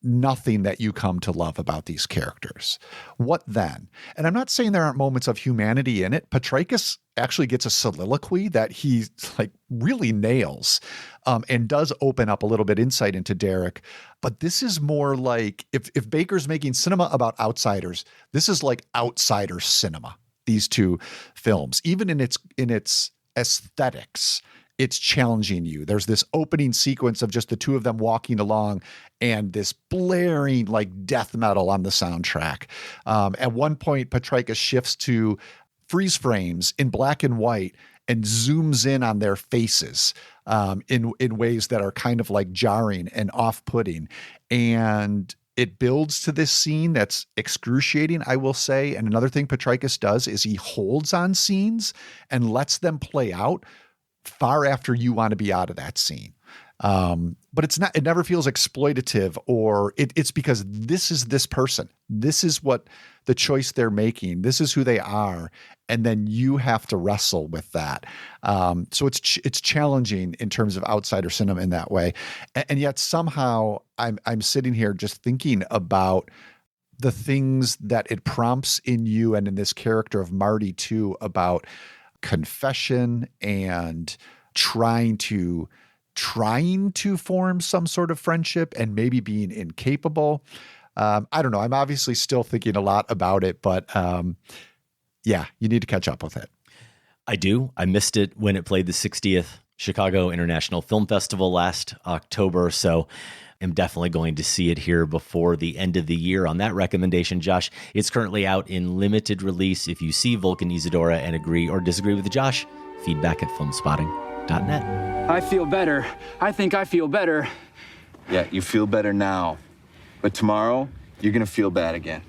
[SPEAKER 6] nothing that you come to love about these characters? What then? And I'm not saying there aren't moments of humanity in it. Potrykus actually gets a soliloquy that he like really nails, and does open up a little bit insight into Derek. But this is more like if Baker's making cinema about outsiders, this is like outsider cinema. These two films, even in its aesthetics, it's challenging you. There's this opening sequence of just the two of them walking along and this blaring like death metal on the soundtrack. At one point, Potrykus shifts to freeze frames in black and white and zooms in on their faces in ways that are kind of like jarring and off-putting. And it builds to this scene that's excruciating, I will say. And another thing Potrykus does is he holds on scenes and lets them play out far after you want to be out of that scene. But it never feels exploitative, or it's because this is this person. This is what the choice they're making. This is who they are. And then you have to wrestle with that. So it's challenging in terms of outsider cinema in that way. And yet somehow I'm sitting here just thinking about the things that it prompts in you and in this character of Marty too, about confession and trying to form some sort of friendship and maybe being incapable. I don't know. I'm obviously still thinking a lot about it, but yeah, you need to catch up with it.
[SPEAKER 1] I do. I missed it when it played the 60th Chicago International Film Festival last October. So I'm definitely going to see it here before the end of the year. On that recommendation, Josh, it's currently out in limited release. If you see Vulcanizadora and agree or disagree with Josh, feedback at filmspotting.net.
[SPEAKER 14] I feel better. I think I feel better.
[SPEAKER 15] Yeah, you feel better now. But tomorrow, you're going to feel bad again.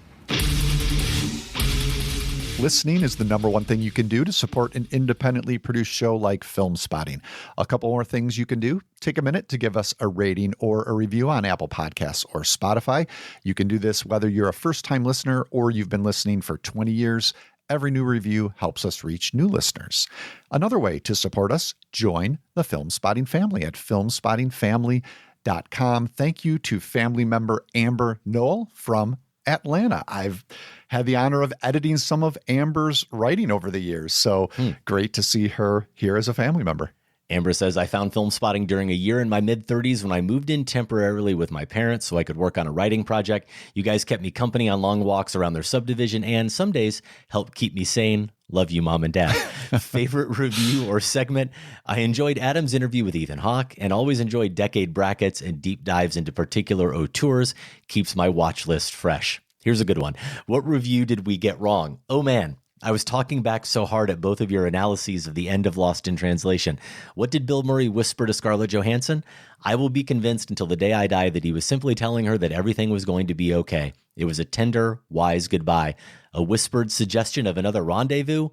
[SPEAKER 6] Listening is the number one thing you can do to support an independently produced show like Filmspotting. A couple more things you can do. Take a minute to give us a rating or a review on Apple Podcasts or Spotify. You can do this whether you're a first-time listener or you've been listening for 20 years. Every new review helps us reach new listeners. Another way to support us, join the Filmspotting family at filmspottingfamily.com. Thank you to family member Amber Noel from Atlanta. I've had the honor of editing some of Amber's writing over the years, so great to see her here as a family member.
[SPEAKER 1] Amber says, I found film spotting during a year in my mid-30s when I moved in temporarily with my parents so I could work on a writing project. You guys kept me company on long walks around their subdivision and some days helped keep me sane. Love you, Mom and Dad. Favorite review or segment? I enjoyed Adam's interview with Ethan Hawke and always enjoyed decade brackets and deep dives into particular auteurs. Keeps my watch list fresh. Here's a good one. What review did we get wrong? Oh, man. I was talking back so hard at both of your analyses of the end of Lost in Translation. What did Bill Murray whisper to Scarlett Johansson? I will be convinced until the day I die that he was simply telling her that everything was going to be okay. It was a tender, wise goodbye. A whispered suggestion of another rendezvous?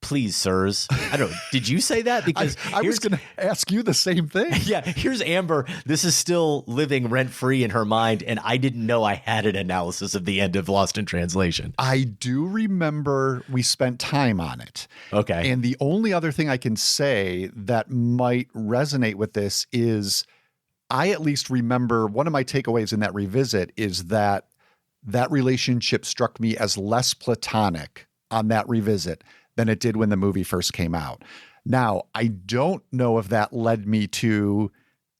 [SPEAKER 1] Please, sirs. I don't know. Did you say that? Because
[SPEAKER 6] I was going to ask you the same thing.
[SPEAKER 1] Yeah, here's Amber. This is still living rent-free in her mind, and I didn't know I had an analysis of the end of Lost in Translation.
[SPEAKER 6] I do remember we spent time on it.
[SPEAKER 1] Okay.
[SPEAKER 6] And the only other thing I can say that might resonate with this is I at least remember one of my takeaways in that revisit is that relationship struck me as less platonic on that revisit than it did when the movie first came out. Now, I don't know if that led me to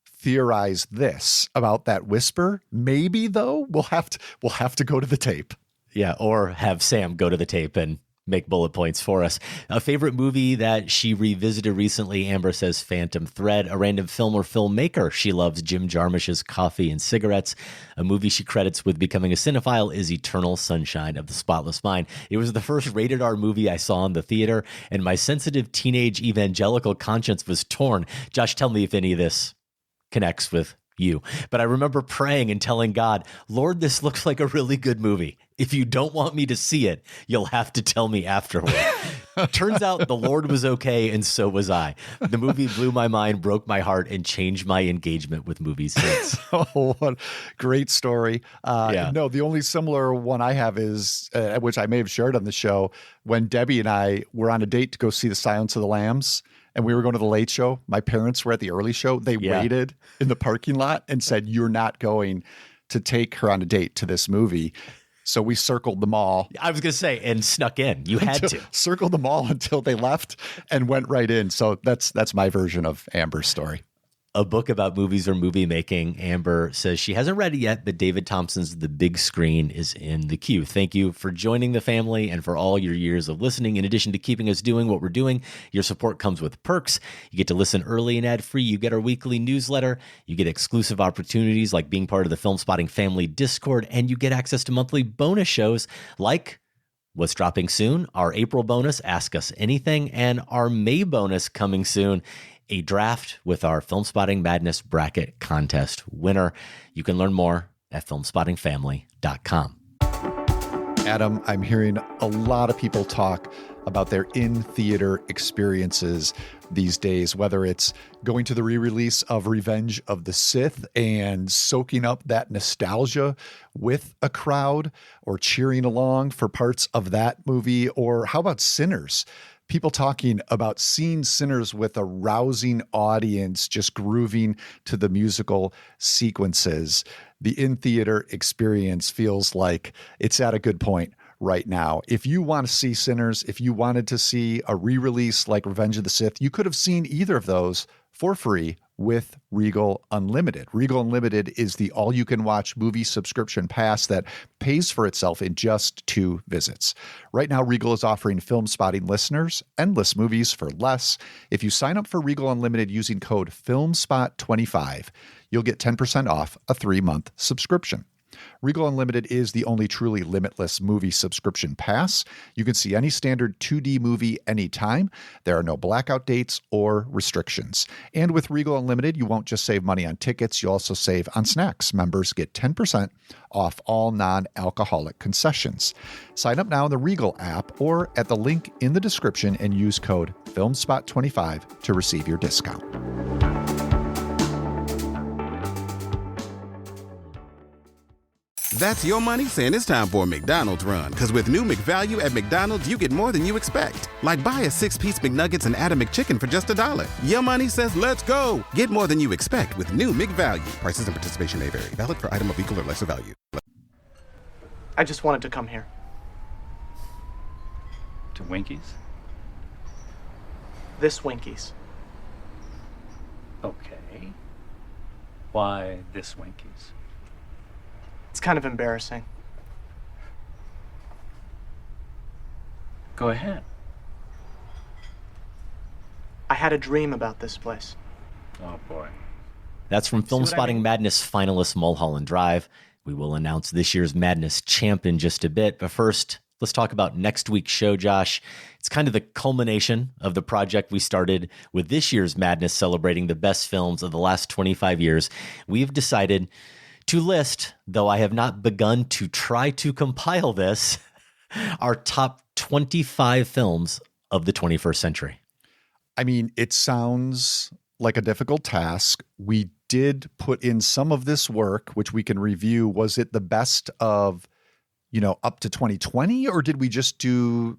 [SPEAKER 6] theorize this about that whisper. Maybe though, we'll have to go to the tape.
[SPEAKER 1] Yeah, or have Sam go to the tape and make bullet points for us. A favorite movie that she revisited recently, Amber says Phantom Thread. A random film or filmmaker she loves, Jim Jarmusch's Coffee and Cigarettes. A movie she credits with becoming a cinephile is Eternal Sunshine of the Spotless Mind. It was the first rated R movie I saw in the theater, and my sensitive teenage evangelical conscience was torn. Josh, tell me if any of this connects with you. But I remember praying and telling God, Lord, this looks like a really good movie. If you don't want me to see it, you'll have to tell me afterward. Turns out the Lord was okay, and so was I. The movie blew my mind, broke my heart, and changed my engagement with movies since.
[SPEAKER 6] Oh, what a great story. No, the only similar one I have is, which I may have shared on the show, when Debbie and I were on a date to go see The Silence of the Lambs, and we were going to the late show. My parents were at the early show. They waited in the parking lot and said, you're not going to take her on a date to this movie. So we circled the mall.
[SPEAKER 1] I was going to say, and snuck in. You had to.
[SPEAKER 6] Circled the mall until they left and went right in. So that's my version of Amber's story.
[SPEAKER 1] A book about movies or movie making. Amber says she hasn't read it yet, but David Thompson's The Big Screen is in the queue. Thank you for joining the family and for all your years of listening. In addition to keeping us doing what we're doing, your support comes with perks. You get to listen early and ad-free. You get our weekly newsletter. You get exclusive opportunities like being part of the Filmspotting Family Discord, and you get access to monthly bonus shows like what's dropping soon, our April bonus, Ask Us Anything, and our May bonus coming soon, a draft with our Filmspotting Madness Bracket Contest winner. You can learn more at filmspottingfamily.com.
[SPEAKER 6] Adam, I'm hearing a lot of people talk about their in-theater experiences these days, whether it's going to the re-release of Revenge of the Sith and soaking up that nostalgia with a crowd or cheering along for parts of that movie, or how about Sinners? People talking about seeing Sinners with a rousing audience, just grooving to the musical sequences. The in-theater experience feels like it's at a good point right now. If you want to see Sinners, if you wanted to see a re-release like Revenge of the Sith, you could have seen either of those for free with Regal Unlimited. Regal Unlimited is the all-you-can-watch movie subscription pass that pays for itself in just 2 visits. Right now, Regal is offering Filmspotting listeners endless movies for less. If you sign up for Regal Unlimited using code FILMSPOT25, you'll get 10% off a 3-month subscription. Regal Unlimited is the only truly limitless movie subscription pass. You can see any standard 2D movie anytime. There are no blackout dates or restrictions. And with Regal Unlimited, you won't just save money on tickets, you also save on snacks. Members get 10% off all non-alcoholic concessions. Sign up now in the Regal app or at the link in the description and use code FILMSPOT25 to receive your discount.
[SPEAKER 16] That's your money saying it's time for a McDonald's run. Because with new McValue at McDonald's, you get more than you expect. Like buy a 6-piece McNuggets and add a McChicken for just $1. Your money says let's go. Get more than you expect with new McValue. Prices and participation may vary. Valid for item of equal or lesser value.
[SPEAKER 17] I just wanted to come here.
[SPEAKER 18] To Winkies?
[SPEAKER 17] This Winkies.
[SPEAKER 18] Okay. Why this Winkies?
[SPEAKER 17] It's kind of embarrassing.
[SPEAKER 18] Go ahead.
[SPEAKER 17] I had a dream about this place.
[SPEAKER 18] Oh, boy.
[SPEAKER 1] That's from Filmspotting Madness finalist Mulholland Drive. We will announce this year's Madness champ in just a bit. But first, let's talk about next week's show, Josh. It's kind of the culmination of the project we started with this year's Madness, celebrating the best films of the last 25 years. We've decided to list, though I have not begun to try to compile this, our top 25 films of the 21st century.
[SPEAKER 6] I mean, it sounds like a difficult task. We did put in some of this work, which we can review. Was it the best of, up to 2020, or did we just do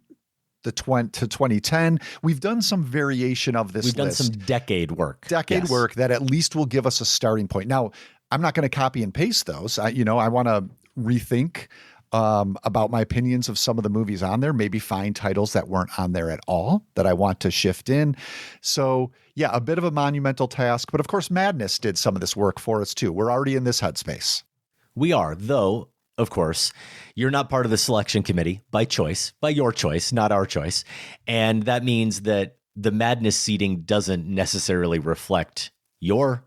[SPEAKER 6] the to 2010? We've done some variation of this list.
[SPEAKER 1] We've done some decade work.
[SPEAKER 6] Work that at least will give us a starting point. Now, I'm not going to copy and paste those. I want to rethink about my opinions of some of the movies on there, maybe find titles that weren't on there at all that I want to shift in. So yeah, a bit of a monumental task, but of course Madness did some of this work for us too. We're already in this headspace.
[SPEAKER 1] We are, though, of course, you're not part of the selection committee by choice, by your choice, not our choice. And that means that the Madness seating doesn't necessarily reflect your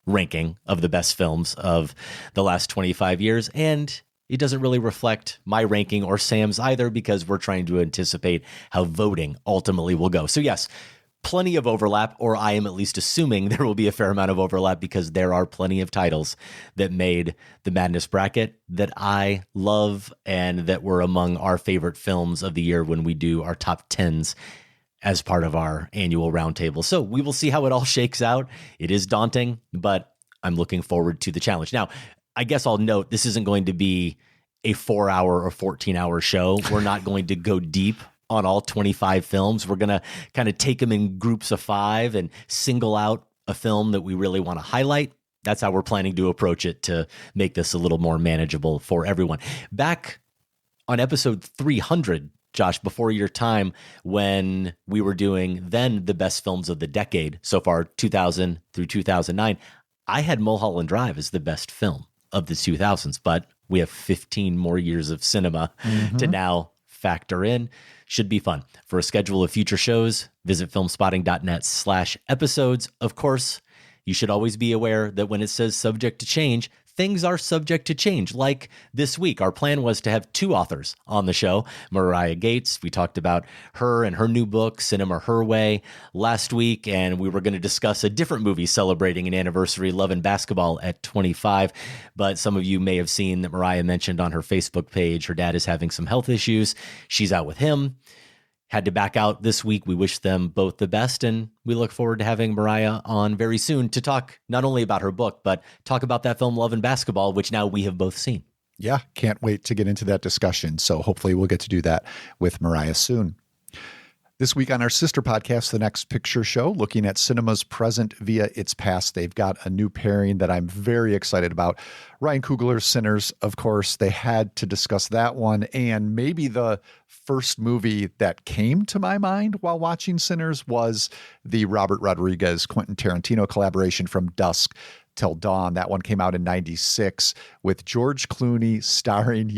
[SPEAKER 1] ranking of the best films of the last 25 years. And it doesn't really reflect my ranking or Sam's either, because we're trying to anticipate how voting ultimately will go. So yes, plenty of overlap, or I am at least assuming there will be a fair amount of overlap, because there are plenty of titles that made the Madness bracket that I love and that were among our favorite films of the year when we do our top 10s as part of our annual roundtable. So we will see how it all shakes out. It is daunting, but I'm looking forward to the challenge. Now, I guess I'll note this isn't going to be a 4-hour or 14-hour show. We're not going to go deep on all 25 films. We're going to kind of take them in groups of 5 and single out a film that we really want to highlight. That's how we're planning to approach it, to make this a little more manageable for everyone. Back on episode 300, Josh, before your time, when we were doing then the best films of the decade so far, 2000 through 2009, I had Mulholland Drive as the best film of the 2000s, but we have 15 more years of cinema to now factor in. Should be fun. For a schedule of future shows, visit filmspotting.net/episodes. Of course, you should always be aware that when it says subject to change, things are subject to change. Like this week, our plan was to have 2 authors on the show. Mariah Gates, we talked about her and her new book, Cinema Her Way, last week, and we were going to discuss a different movie celebrating an anniversary, Love and Basketball at 25. But some of you may have seen that Mariah mentioned on her Facebook page her dad is having some health issues. She's out with him. Had to back out this week. We wish them both the best, and we look forward to having Mariah on very soon to talk not only about her book, but talk about that film Love and Basketball, which now we have both seen.
[SPEAKER 6] Yeah, can't wait to get into that discussion. So hopefully we'll get to do that with Mariah soon. This week on our sister podcast, The Next Picture Show, looking at cinema's present via its past. They've got a new pairing that I'm very excited about. Ryan Coogler's Sinners, of course, they had to discuss that one. And maybe the first movie that came to my mind while watching Sinners was the Robert Rodriguez, Quentin Tarantino collaboration From Dusk Till Dawn. That one came out in 96 with George Clooney starring,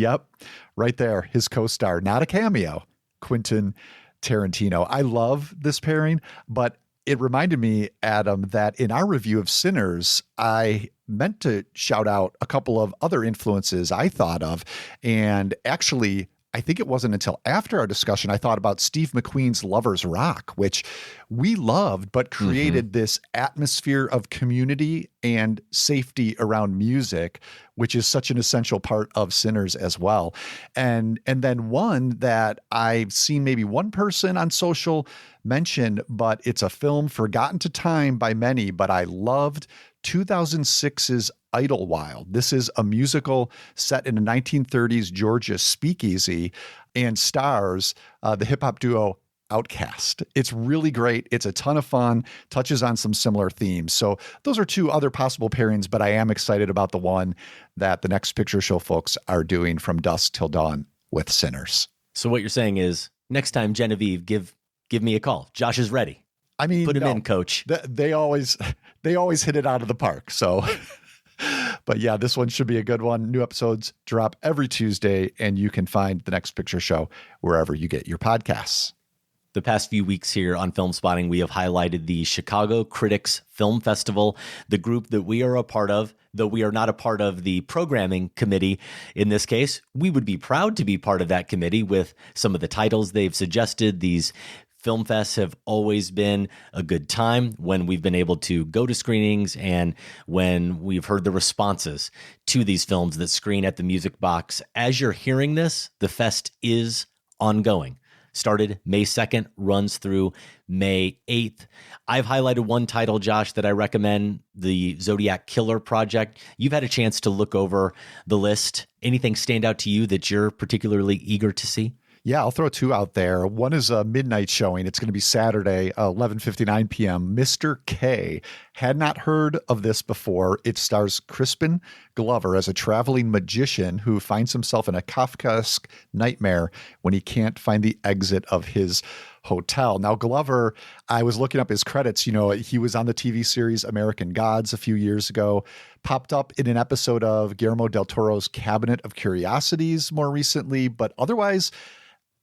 [SPEAKER 6] right there, his co-star, not a cameo, Quentin Tarantino. I love this pairing, but it reminded me, Adam, that in our review of Sinners, I meant to shout out a couple of other influences I thought of. And actually, I think it wasn't until after our discussion I thought about Steve McQueen's Lover's Rock, which we loved, but created this atmosphere of community and safety around music, which is such an essential part of Sinners as well. And then one that I've seen maybe one person on social mention, but it's a film forgotten to time by many, but I loved, 2006's Idlewild. This is a musical set in a 1930s Georgia speakeasy and stars the hip-hop duo Outkast. It's really great. It's a ton of fun, touches on some similar themes. So those are 2 other possible pairings, but I am excited about the one that the Next Picture Show folks are doing, From Dusk Till Dawn with Sinners.
[SPEAKER 1] So what you're saying is next time, Genevieve, give me a call. Josh is ready.
[SPEAKER 6] I mean,
[SPEAKER 1] put him in, coach.
[SPEAKER 6] They always hit it out of the park. So, but yeah, this one should be a good one. New episodes drop every Tuesday, and you can find The Next Picture Show wherever you get your podcasts.
[SPEAKER 1] The past few weeks here on Filmspotting, we have highlighted the Chicago Critics Film Festival, the group that we are a part of. Though we are not a part of the programming committee in this case, we would be proud to be part of that committee with some of the titles they've suggested. These film fests have always been a good time when we've been able to go to screenings and when we've heard the responses to these films that screen at the Music Box. As you're hearing this, the fest is ongoing. Started May 2nd, runs through May 8th. I've highlighted one title, Josh, that I recommend, the Zodiac Killer Project. You've had a chance to look over the list. Anything stand out to you that you're particularly eager to see?
[SPEAKER 6] Yeah, I'll throw two out there. One is a midnight showing. It's going to be Saturday, 11:59 p.m. Mr. K. Had not heard of this before. It stars Crispin Glover as a traveling magician who finds himself in a Kafkaesque nightmare when he can't find the exit of his hotel. Now, Glover, I was looking up his credits. You know, he was on the TV series American Gods a few years ago, popped up in an episode of Guillermo del Toro's Cabinet of Curiosities more recently, but otherwise,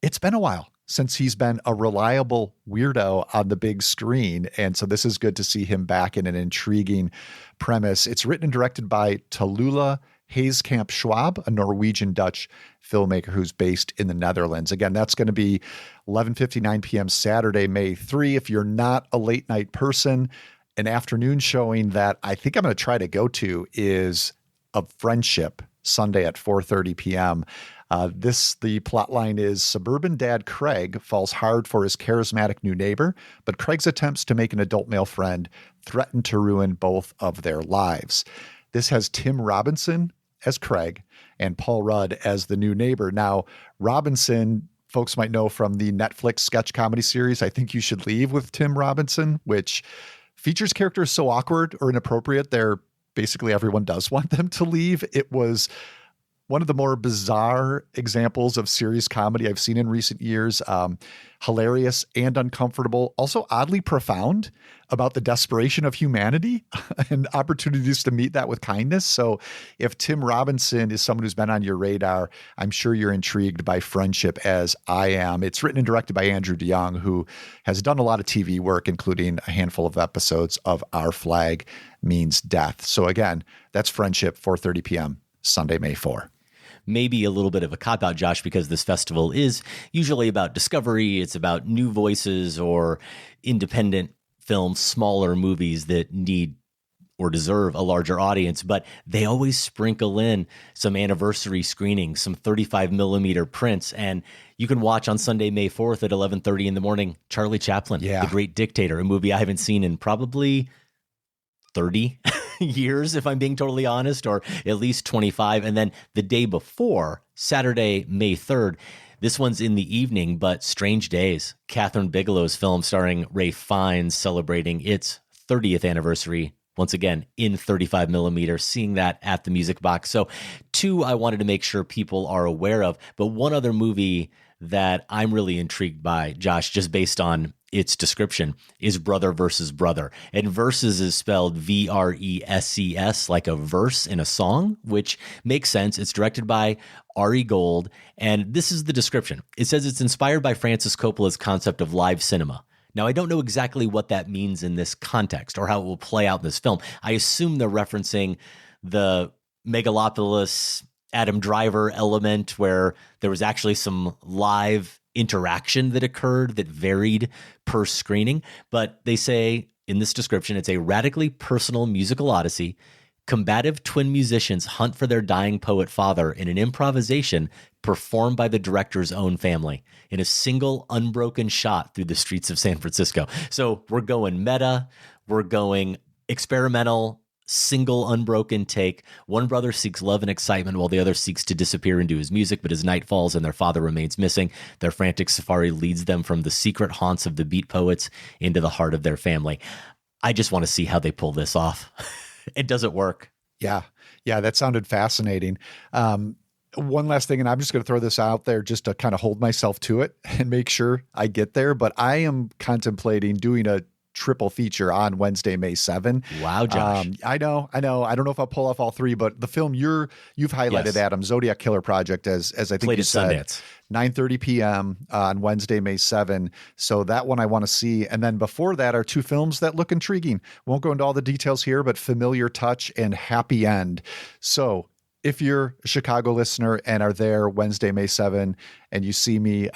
[SPEAKER 6] it's been a while since he's been a reliable weirdo on the big screen. And so this is good to see him back in an intriguing premise. It's written and directed by Tallulah Hazekamp Schwab, a Norwegian-Dutch filmmaker who's based in the Netherlands. Again, that's going to be 11:59 p.m. Saturday, May 3. If you're not a late night person, an afternoon showing that I think I'm going to try to go to is Of Friendship, Sunday at 4:30 p.m. The plot line is suburban dad Craig falls hard for his charismatic new neighbor, but Craig's attempts to make an adult male friend threaten to ruin both of their lives. This has Tim Robinson as Craig and Paul Rudd as the new neighbor. Now, Robinson, folks might know from the Netflix sketch comedy series, I Think You Should Leave with Tim Robinson, which features characters so awkward or inappropriate, basically everyone does want them to leave. It was one of the more bizarre examples of serious comedy I've seen in recent years. Hilarious and uncomfortable, also oddly profound about the desperation of humanity and opportunities to meet that with kindness. So if Tim Robinson is someone who's been on your radar, I'm sure you're intrigued by Friendship as I am. It's written and directed by Andrew DeYoung, who has done a lot of TV work, including a handful of episodes of Our Flag Means Death. So again, that's Friendship, 4:30 p.m., Sunday, May 4.
[SPEAKER 1] Maybe a little bit of a cop-out, Josh, because this festival is usually about discovery. It's about new voices or independent films, smaller movies that need or deserve a larger audience. But they always sprinkle in some anniversary screenings, some 35 millimeter prints. And you can watch on Sunday, May 4th at 11:30 in the morning, Charlie Chaplin, The Great Dictator, a movie I haven't seen in probably 30 years, if I'm being totally honest, or at least 25. And then the day before, Saturday, May 3rd, this one's in the evening, but Strange Days, Catherine Bigelow's film starring Ralph Fiennes, celebrating its 30th anniversary, once again, in 35 millimeter, seeing that at the Music Box. So two I wanted to make sure people are aware of, but one other movie that I'm really intrigued by, Josh, just based on its description, is Brother versus Brother. And verses is spelled V-R-E-S-E-S, like a verse in a song, which makes sense. It's directed by Ari Gold. And this is the description. It says it's inspired by Francis Coppola's concept of live cinema. Now, I don't know exactly what that means in this context or how it will play out in this film. I assume they're referencing the Megalopolis Adam Driver element where there was actually some live interaction that occurred that varied per screening. But they say in this description, it's a radically personal musical odyssey. Combative twin musicians hunt for their dying poet father in an improvisation performed by the director's own family in a single unbroken shot through the streets of San Francisco. So we're going meta, we're going experimental, single unbroken take. One brother seeks love and excitement while the other seeks to disappear into his music, but as night falls and their father remains missing, their frantic safari leads them from the secret haunts of the beat poets into the heart of their family. I just want to see how they pull this off. It doesn't work.
[SPEAKER 6] Yeah, that sounded fascinating. One last thing, and I'm just going to throw this out there just to kind of hold myself to it and make sure I get there, but I am contemplating doing a triple feature on Wednesday, May 7.
[SPEAKER 1] Wow, Josh.
[SPEAKER 6] I know. I don't know if I'll pull off all three, but the film you've highlighted,
[SPEAKER 1] Yes.
[SPEAKER 6] Adam, Zodiac Killer Project, as I think
[SPEAKER 1] Played
[SPEAKER 6] you
[SPEAKER 1] at
[SPEAKER 6] said,
[SPEAKER 1] Sundance.
[SPEAKER 6] 9:30 p.m. On Wednesday, May 7. So that one I want to see. And then before that are two films that look intriguing. Won't go into all the details here, but Familiar Touch and Happy End. So if you're a Chicago listener and are there Wednesday, May 7, and you see me,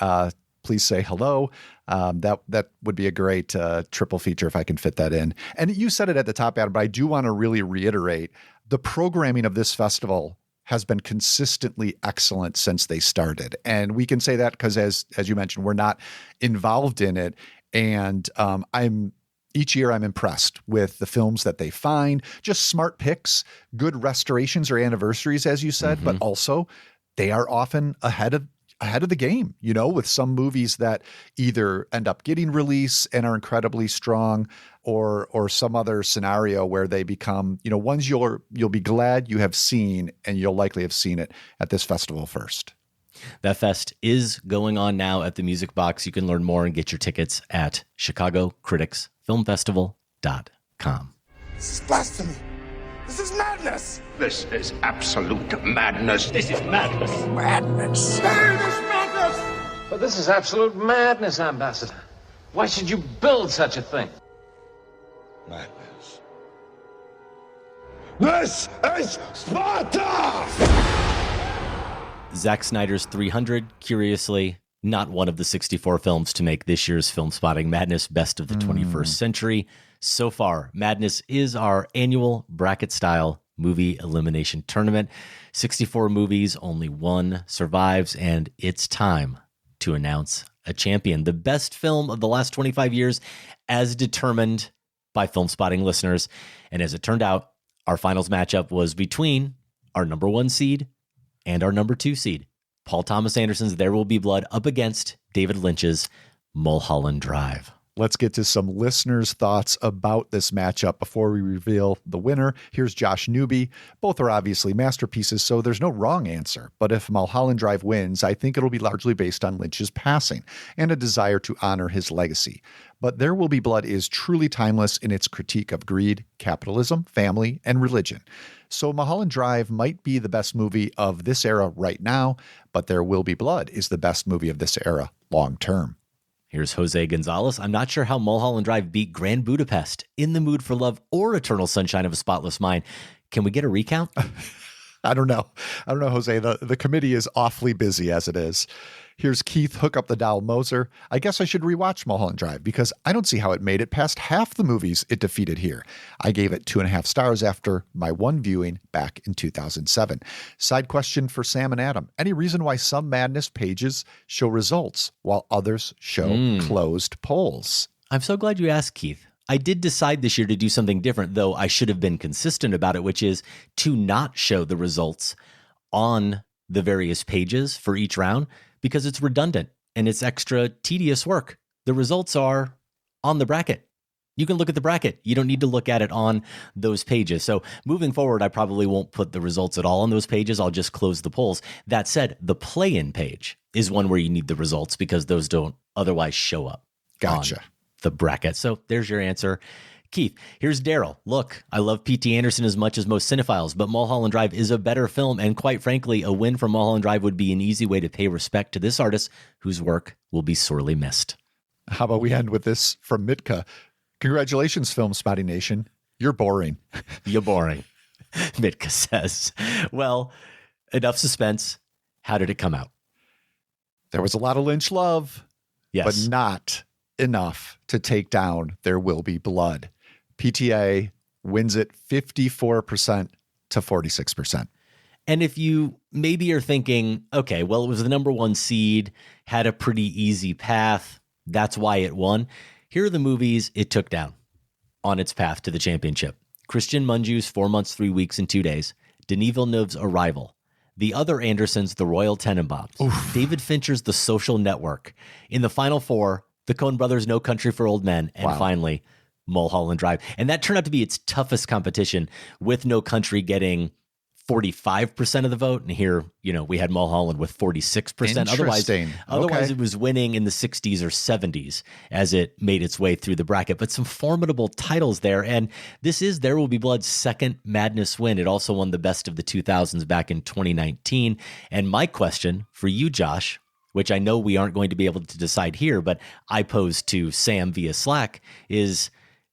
[SPEAKER 6] please say hello. That would be a great triple feature if I can fit that in. And you said it at the top, Adam, but I do want to really reiterate the programming of this festival has been consistently excellent since they started. And we can say that because as you mentioned, we're not involved in it. And each year I'm impressed with the films that they find, just smart picks, good restorations or anniversaries, as you said, but also they are often ahead of the game, with some movies that either end up getting release and are incredibly strong or some other scenario where they become, ones you'll be glad you have seen, and you'll likely have seen it at this festival first.
[SPEAKER 1] That fest is going on now at the Music Box. You can learn more and get your tickets at ChicagoCriticsFilmFestival.com.
[SPEAKER 3] This is blasphemy. This is madness. This is absolute madness. This is madness. Madness. Hey, this madness.
[SPEAKER 18] But this is absolute madness, Ambassador. Why should you build such a thing?
[SPEAKER 3] Madness. This is Sparta!
[SPEAKER 1] Zack Snyder's 300, curiously, not one of the 64 films to make this year's Filmspotting Madness Best of the 21st Century. So far, Madness is our annual bracket-style movie elimination tournament. 64 movies, only one survives, and it's time to announce a champion. The best film of the last 25 years, as determined by Filmspotting listeners. And as it turned out, our finals matchup was between our number 1 seed and our number 2 seed, Paul Thomas Anderson's There Will Be Blood, up against David Lynch's Mulholland Drive.
[SPEAKER 6] Let's get to some listeners' thoughts about this matchup before we reveal the winner. Here's Josh Newby. Both are obviously masterpieces, so there's no wrong answer. But if Mulholland Drive wins, I think it'll be largely based on Lynch's passing and a desire to honor his legacy. But There Will Be Blood is truly timeless in its critique of greed, capitalism, family, and religion. So Mulholland Drive might be the best movie of this era right now, but There Will Be Blood is the best movie of this era long term.
[SPEAKER 1] Here's Jose Gonzalez. I'm not sure how Mulholland Drive beat Grand Budapest, In the Mood for Love, or Eternal Sunshine of a Spotless Mind. Can we get a recount?
[SPEAKER 6] I don't know, Jose. The committee is awfully busy as it is. Here's Keith Hook Up the Doll Moser. I guess I should rewatch Mulholland Drive because I don't see how it made it past half the movies it defeated here. I gave it 2.5 stars after my one viewing back in 2007. Side question for Sam and Adam. Any reason why some Madness pages show results while others show closed polls?
[SPEAKER 1] I'm so glad you asked, Keith. I did decide this year to do something different, though I should have been consistent about it, which is to not show the results on the various pages for each round, because it's redundant and it's extra tedious work. The results are on the bracket. You can look at the bracket. You don't need to look at it on those pages. So moving forward, I probably won't put the results at all on those pages. I'll just close the polls. That said, the play-in page is one where you need the results because those don't otherwise show up.
[SPEAKER 6] Gotcha.
[SPEAKER 1] On the bracket. So there's your answer. Keith, here's Daryl. Look, I love P.T. Anderson as much as most cinephiles, but Mulholland Drive is a better film, and quite frankly, a win for Mulholland Drive would be an easy way to pay respect to this artist whose work will be sorely missed.
[SPEAKER 6] How about we end with this from Mitka? Congratulations, Filmspotting Nation. You're boring.
[SPEAKER 1] You're boring, Mitka says. Well, enough suspense. How did it come out?
[SPEAKER 6] There was a lot of Lynch love,
[SPEAKER 1] yes,
[SPEAKER 6] but not enough to take down There Will Be Blood. PTA wins it 54% to 46%.
[SPEAKER 1] And if you maybe are thinking, okay, well, it was the number 1 seed, had a pretty easy path, that's why it won. Here are the movies it took down on its path to the championship. Christian Mungiu's 4 Months, 3 Weeks, and 2 Days, Denis Villeneuve's Arrival, the other Andersons' The Royal Tenenbaums, David Fincher's The Social Network. In the final 4, the Coen Brothers' No Country for Old Men, and finally, Mulholland Drive. And that turned out to be its toughest competition, with No Country getting 45% of the vote. And here, we had Mulholland with 46%. Otherwise it was winning in the 60s or 70s as it made its way through the bracket. But some formidable titles there. And this is There Will Be Blood's second Madness win. It also won the Best of the 2000s back in 2019. And my question for you, Josh, which I know we aren't going to be able to decide here, but I posed to Sam via Slack, is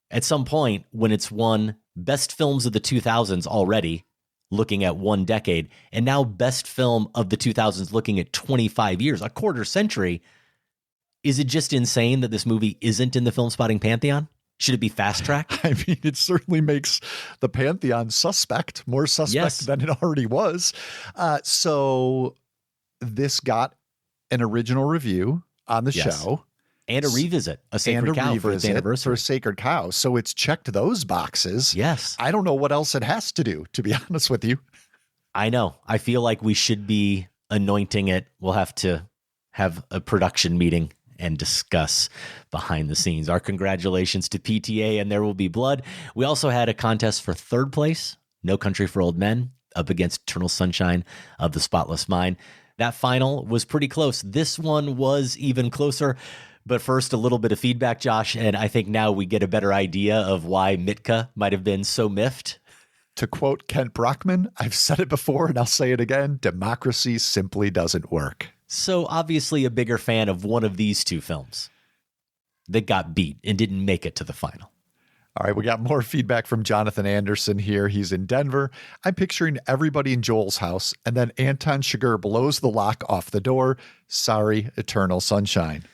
[SPEAKER 1] at some point when it's won Best Films of the 2000s already, looking at one decade, and now Best Film of the 2000s looking at 25 years, a quarter century, is it just insane that this movie isn't in the Filmspotting Pantheon? Should it be fast-tracked?
[SPEAKER 6] I mean, it certainly makes the Pantheon more suspect than it already was. So this got an original review on the show.
[SPEAKER 1] And a revisit, a Sacred Cow for its anniversary.
[SPEAKER 6] For a Sacred Cow. So it's checked those boxes.
[SPEAKER 1] Yes.
[SPEAKER 6] I don't know what else it has to do, to be honest with you.
[SPEAKER 1] I know. I feel like we should be anointing it. We'll have to have a production meeting and discuss behind the scenes. Our congratulations to PTA and There Will Be Blood. We also had a contest for third place, No Country for Old Men, up against Eternal Sunshine of the Spotless Mind. That final was pretty close. This one was even closer. But first, a little bit of feedback, Josh, and I think now we get a better idea of why Mitka might have been so miffed.
[SPEAKER 6] To quote Kent Brockman, I've said it before and I'll say it again, democracy simply doesn't work.
[SPEAKER 1] So obviously a bigger fan of one of these two films that got beat and didn't make it to the final.
[SPEAKER 6] All right, we got more feedback from Jonathan Anderson here. He's in Denver. I'm picturing everybody in Joel's house, and then Anton Chigurh blows the lock off the door. Sorry, Eternal Sunshine.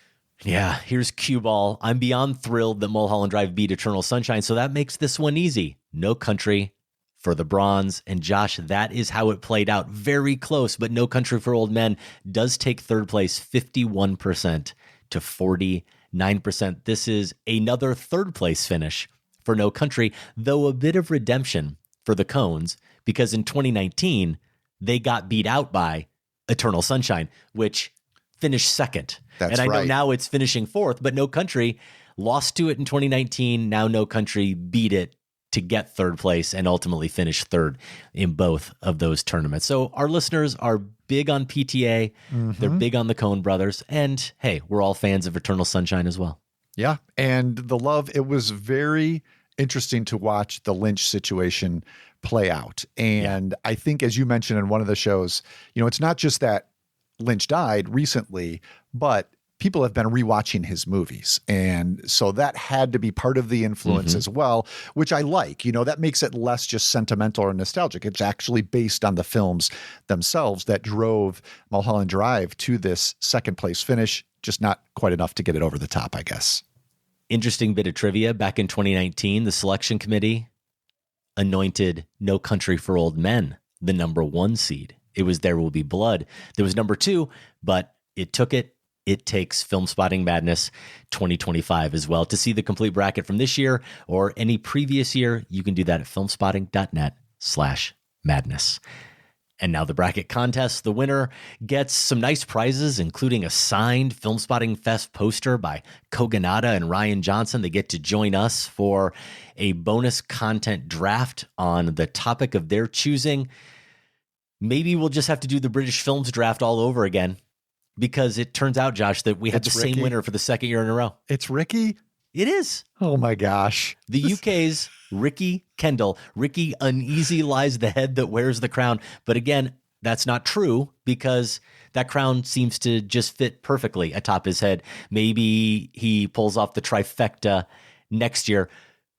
[SPEAKER 1] Yeah, here's Cue Ball. I'm beyond thrilled that Mulholland Drive beat Eternal Sunshine, so that makes this one easy. No Country for the bronze. And Josh, that is how it played out. Very close, but No Country for Old Men does take third place, 51% to 49%. This is another third place finish for No Country, though a bit of redemption for the Coens, because in 2019, they got beat out by Eternal Sunshine, which finished second.
[SPEAKER 6] That's
[SPEAKER 1] and I
[SPEAKER 6] right.
[SPEAKER 1] know now it's finishing fourth, but No Country lost to it in 2019. Now No Country beat it to get third place and ultimately finish third in both of those tournaments. So our listeners are big on PTA. They're big on the Coen brothers. And hey, we're all fans of Eternal Sunshine as well.
[SPEAKER 6] Yeah. And the love, it was very interesting to watch the Lynch situation play out. And I think, as you mentioned in one of the shows, it's not just that Lynch died recently, but people have been rewatching his movies. And so that had to be part of the influence as well, which I like. That makes it less just sentimental or nostalgic. It's actually based on the films themselves that drove Mulholland Drive to this second place finish, just not quite enough to get it over the top, I guess.
[SPEAKER 1] Interesting bit of trivia. Back in 2019, the selection committee anointed No Country for Old Men the number 1 seed. It was There Will Be Blood. There was number 2, but it took it. It takes Filmspotting Madness 2025 as well. To see the complete bracket from this year or any previous year, you can do that at filmspotting.net/madness. And now the bracket contest. The winner gets some nice prizes, including a signed Filmspotting Fest poster by Koganada and Ryan Johnson. They get to join us for a bonus content draft on the topic of their choosing. Maybe we'll just have to do the British Films draft all over again, because it turns out, Josh, that we have the same winner for the second year in a row.
[SPEAKER 6] It's Ricky?
[SPEAKER 1] It is.
[SPEAKER 6] Oh my gosh.
[SPEAKER 1] The UK's Ricky Kendall. Ricky, uneasy lies the head that wears the crown. But again, that's not true, because that crown seems to just fit perfectly atop his head. Maybe he pulls off the trifecta next year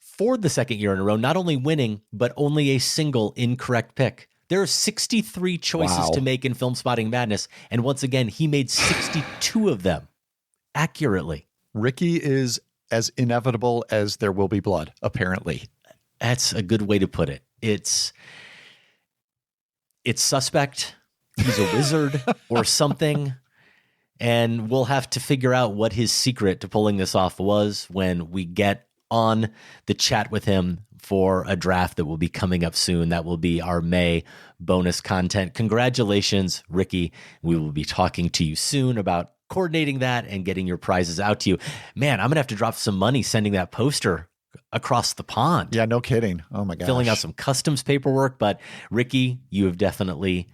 [SPEAKER 1] for the second year in a row, not only winning, but only a single incorrect pick. There are 63 choices to make in Filmspotting Madness, and once again, he made 62 of them accurately.
[SPEAKER 6] Ricky is as inevitable as There Will Be Blood, apparently.
[SPEAKER 1] That's a good way to put it. It's suspect. He's a wizard or something, and we'll have to figure out what his secret to pulling this off was when we get on the chat with him for a draft that will be coming up soon. That will be our May bonus content. Congratulations, Ricky. We will be talking to you soon about coordinating that and getting your prizes out to you. Man, I'm going to have to drop some money sending that poster across the pond.
[SPEAKER 6] Yeah, no kidding. Oh my gosh.
[SPEAKER 1] Filling out some customs paperwork, but Ricky, you have definitely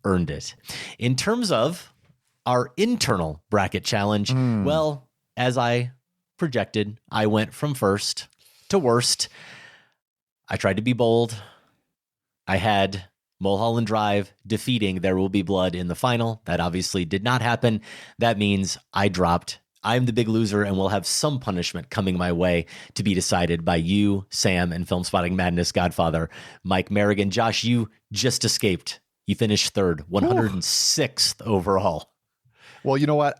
[SPEAKER 1] earned it. In terms of our internal bracket challenge, well, as I projected, I went from first to worst. I tried to be bold. I had Mulholland Drive defeating There Will Be Blood in the final. That obviously did not happen. That means I dropped. I'm the big loser and will have some punishment coming my way to be decided by you, Sam, and Filmspotting Madness Godfather, Mike Merrigan. Josh, you just escaped. You finished third, 106th overall.
[SPEAKER 6] Well, you know what?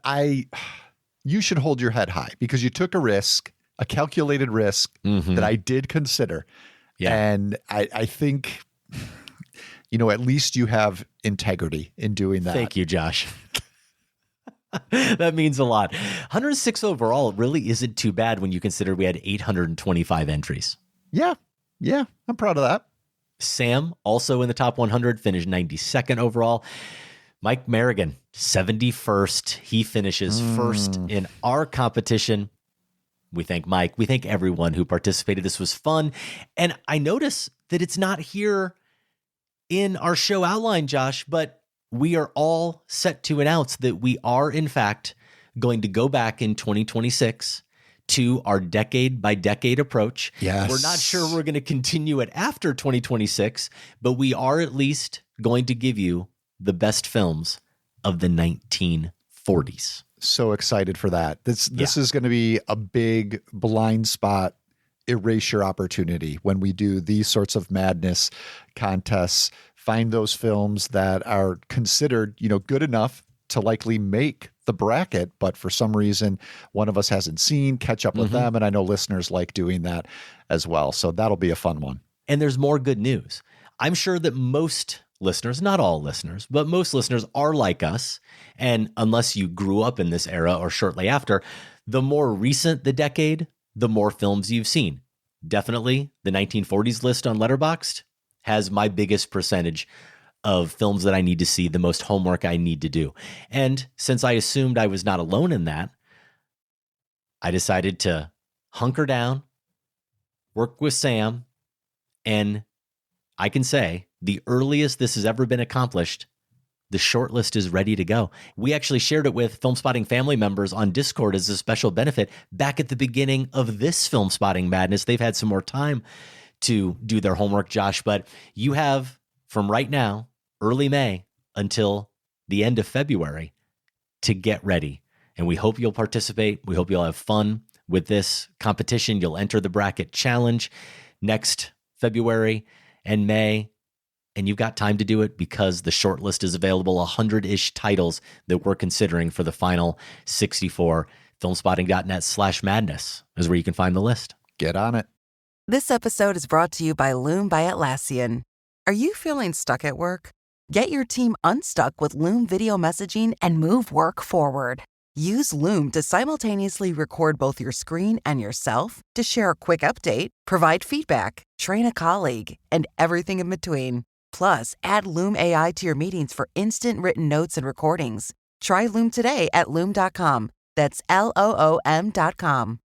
[SPEAKER 6] You should hold your head high because you took a risk, a calculated risk that I did consider. Yeah. And I think, at least you have integrity in doing that.
[SPEAKER 1] Thank you, Josh. That means a lot. 106 overall really isn't too bad when you consider we had 825 entries.
[SPEAKER 6] Yeah. Yeah. I'm proud of that.
[SPEAKER 1] Sam, also in the top 100, finished 92nd overall. Mike Merrigan, 71st. He finishes first in our competition. We thank Mike. We thank everyone who participated. This was fun. And I notice that it's not here in our show outline, Josh, but we are all set to announce that we are, in fact, going to go back in 2026 to our decade by decade approach.
[SPEAKER 6] Yes.
[SPEAKER 1] We're not sure we're going to continue it after 2026, but we are at least going to give you the best films of the 1940s.
[SPEAKER 6] So excited for that. This is going to be a big blind spot erasure opportunity when we do these sorts of madness contests. Find those films that are considered, good enough to likely make the bracket, but for some reason one of us hasn't seen, catch up with them. And I know listeners like doing that as well. So that'll be a fun one.
[SPEAKER 1] And there's more good news. I'm sure that most listeners, not all listeners, but most listeners are like us. And unless you grew up in this era or shortly after, the more recent the decade, the more films you've seen. Definitely the 1940s list on Letterboxd has my biggest percentage of films that I need to see, the most homework I need to do. And since I assumed I was not alone in that, I decided to hunker down, work with Sam, and I can say the earliest this has ever been accomplished, the shortlist is ready to go. We actually shared it with Filmspotting family members on Discord as a special benefit back at the beginning of this Filmspotting Madness. They've had some more time to do their homework, Josh, but you have from right now, early May, until the end of February to get ready. And we hope you'll participate. We hope you'll have fun with this competition. You'll enter the bracket challenge next February and May. And you've got time to do it because the shortlist is available, 100-ish titles that we're considering for the final 64. Filmspotting.net/madness is where you can find the list.
[SPEAKER 6] Get on it.
[SPEAKER 19] This episode is brought to you by Loom by Atlassian. Are you feeling stuck at work? Get your team unstuck with Loom video messaging and move work forward. Use Loom to simultaneously record both your screen and yourself to share a quick update, provide feedback, train a colleague, and everything in between. Plus, add Loom AI to your meetings for instant written notes and recordings. Try Loom today at Loom.com. That's LOOM.com.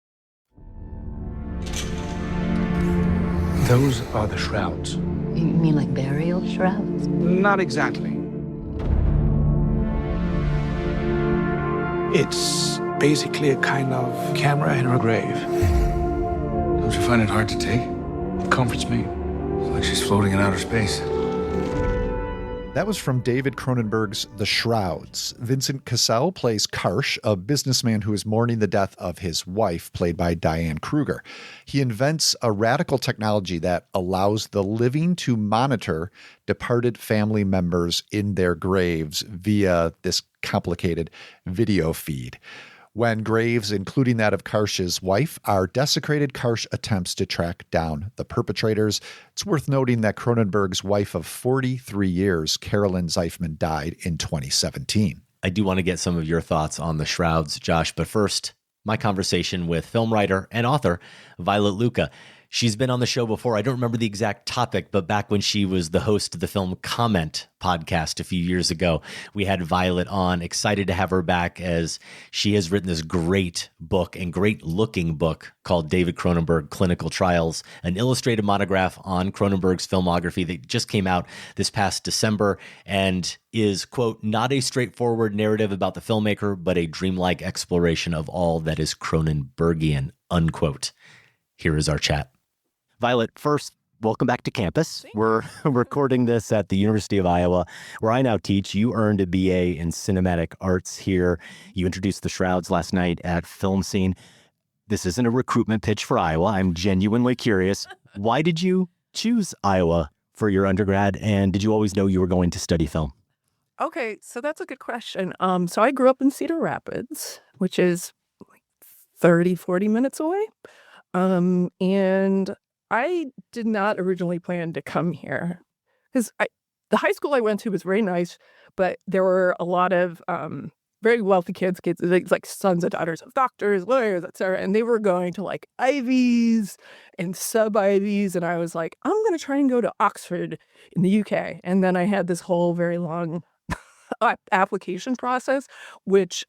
[SPEAKER 7] Those are the shrouds.
[SPEAKER 5] You mean like burial shrouds?
[SPEAKER 7] Not exactly. It's basically a kind of camera in her grave.
[SPEAKER 15] Don't you find it hard to take?
[SPEAKER 7] It comforts me.
[SPEAKER 15] It's like she's floating in outer space.
[SPEAKER 6] That was from David Cronenberg's The Shrouds. Vincent Cassel plays Karsh, a businessman who is mourning the death of his wife, played by Diane Kruger. He invents a radical technology that allows the living to monitor departed family members in their graves via this complicated video feed. When graves, including that of Karsh's wife, are desecrated, Karsh attempts to track down the perpetrators. It's worth noting that Cronenberg's wife of 43 years, Carolyn Zeifman, died in 2017.
[SPEAKER 1] I do want to get some of your thoughts on The Shrouds, Josh, but first, my conversation with film writer and author Violet Lucca. She's been on the show before. I don't remember the exact topic, but back when she was the host of the Film Comment podcast a few years ago, we had Violet on. Excited to have her back, as she has written this great book and great looking book called David Cronenberg Clinical Trials, an illustrated monograph on Cronenberg's filmography that just came out this past December and is, quote, not a straightforward narrative about the filmmaker, but a dreamlike exploration of all that is Cronenbergian, unquote. Here is our chat. Violet, first, welcome back to campus. We're recording this at the University of Iowa, where I now teach. You earned a BA in cinematic arts here. You introduced the Shrouds last night at Film Scene. This isn't a recruitment pitch for Iowa. I'm genuinely curious. Why did you choose Iowa for your undergrad, and did you always know you were going to study film?
[SPEAKER 20] Okay, so that's a good question. So I grew up in Cedar Rapids, which is like 30, 40 minutes away. And I did not originally plan to come here because the high school I went to was very nice, but there were a lot of very wealthy kids like sons and daughters of doctors, lawyers, etc. And they were going to like Ivies and sub-Ivies. And I was like, I'm going to try and go to Oxford in the UK. And then I had this whole very long application process, which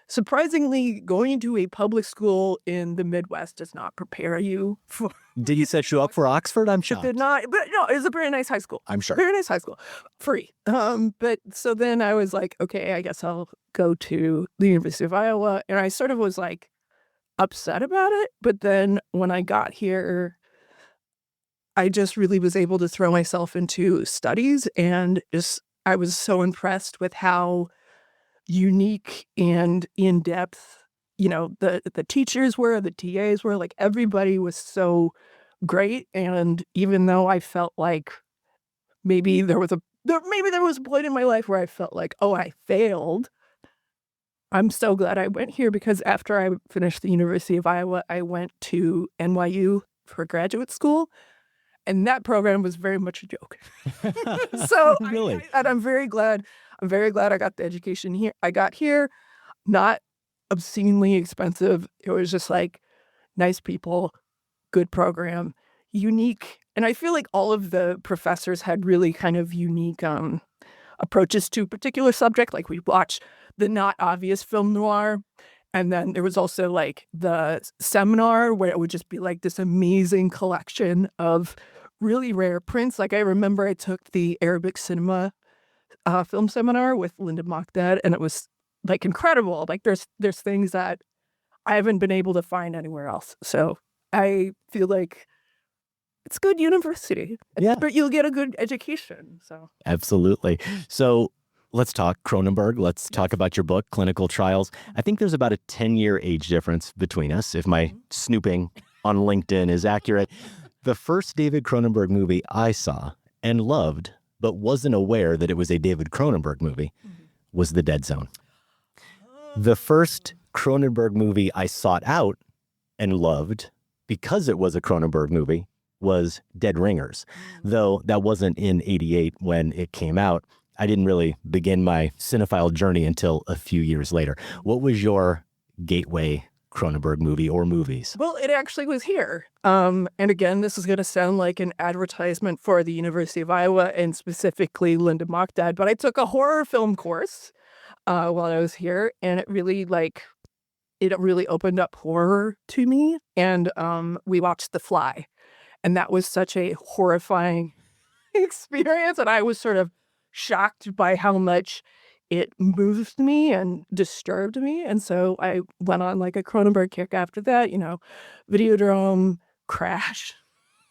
[SPEAKER 20] surprisingly, going to a public school in the Midwest does not prepare you for.
[SPEAKER 1] Did you set you up for Oxford? I'm shocked.
[SPEAKER 20] Did not, but no, it was a very nice high school.
[SPEAKER 1] I'm sure.
[SPEAKER 20] Very nice high school, free. But so then I was like, okay, I guess I'll go to the University of Iowa, and I sort of was like upset about it. But then when I got here, I just really was able to throw myself into studies, and I was so impressed with how unique and in-depth, the teachers were, the TAs were, like everybody was so great. And even though I felt like maybe there was a point in my life where I felt like, oh, I failed, I'm so glad I went here, because after I finished the University of Iowa, I went to NYU for graduate school. And that program was very much a joke. So
[SPEAKER 1] really?
[SPEAKER 20] I'm very glad I got the education here. I got here, not obscenely expensive. It was just like nice people, good program, unique. And I feel like all of the professors had really kind of unique approaches to a particular subject. Like we watched the not obvious film noir. And then there was also like the seminar where it would just be like this amazing collection of really rare prints. Like I remember I took the Arabic cinema film seminar with Linda Mockdad, and it was like incredible. Like there's things that I haven't been able to find anywhere else. So I feel like it's good university.
[SPEAKER 1] Yeah.
[SPEAKER 20] But you'll get a good education. So
[SPEAKER 1] Absolutely. So let's talk Cronenberg. Let's talk about your book, Clinical Trials. I think there's about a 10-year age difference between us, if my snooping on LinkedIn is accurate. The first David Cronenberg movie I saw and loved, but wasn't aware that it was a David Cronenberg movie, was The Dead Zone. The first Cronenberg movie I sought out and loved, because it was a Cronenberg movie, was Dead Ringers. Though that wasn't in '88 when it came out. I didn't really begin my cinephile journey until a few years later. What was your gateway Cronenberg movie or movies?
[SPEAKER 20] Well, it actually was here. And again, this is going to sound like an advertisement for the University of Iowa and specifically Linda Mockdad, but I took a horror film course while I was here, and it really opened up horror to me. And we watched The Fly, and that was such a horrifying experience, and I was sort of shocked by how much it moved me and disturbed me. And so I went on like a Cronenberg kick after that, Videodrome, Crash.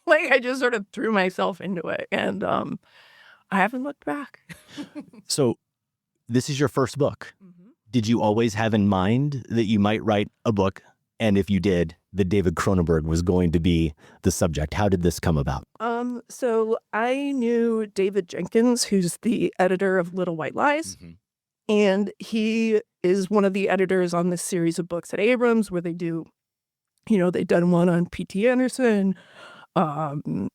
[SPEAKER 20] Like I just sort of threw myself into it, and I haven't looked back.
[SPEAKER 1] So this is your first book. Did you always have in mind that you might write a book? And if you did, that David Cronenberg was going to be the subject. How did this come about?
[SPEAKER 20] So I knew David Jenkins, who's the editor of Little White Lies. And he is one of the editors on this series of books at Abrams where they do, they've done one on P.T. Anderson, Bong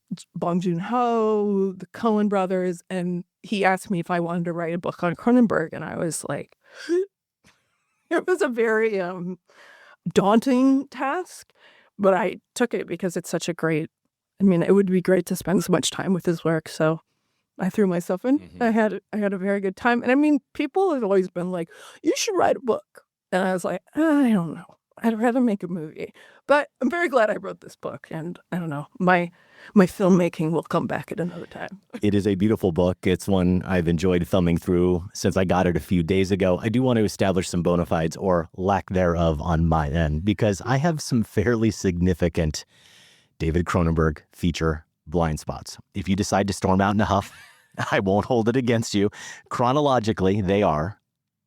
[SPEAKER 20] Joon-ho, the Coen brothers. And he asked me if I wanted to write a book on Cronenberg. And I was like, it was a very daunting task, but I took it because it's such a great, I mean, it would be great to spend so much time with his work. So I threw myself in. I had a very good time. And I mean, people have always been like, you should write a book. And I was like, I don't know. I'd rather make a movie. But I'm very glad I wrote this book. And I don't know, my filmmaking will come back at another time.
[SPEAKER 1] It is a beautiful book. It's one I've enjoyed thumbing through since I got it a few days ago. I do want to establish some bona fides, or lack thereof, on my end, because I have some fairly significant David Cronenberg feature blind spots. If you decide to storm out in a huff, I won't hold it against you. Chronologically, they are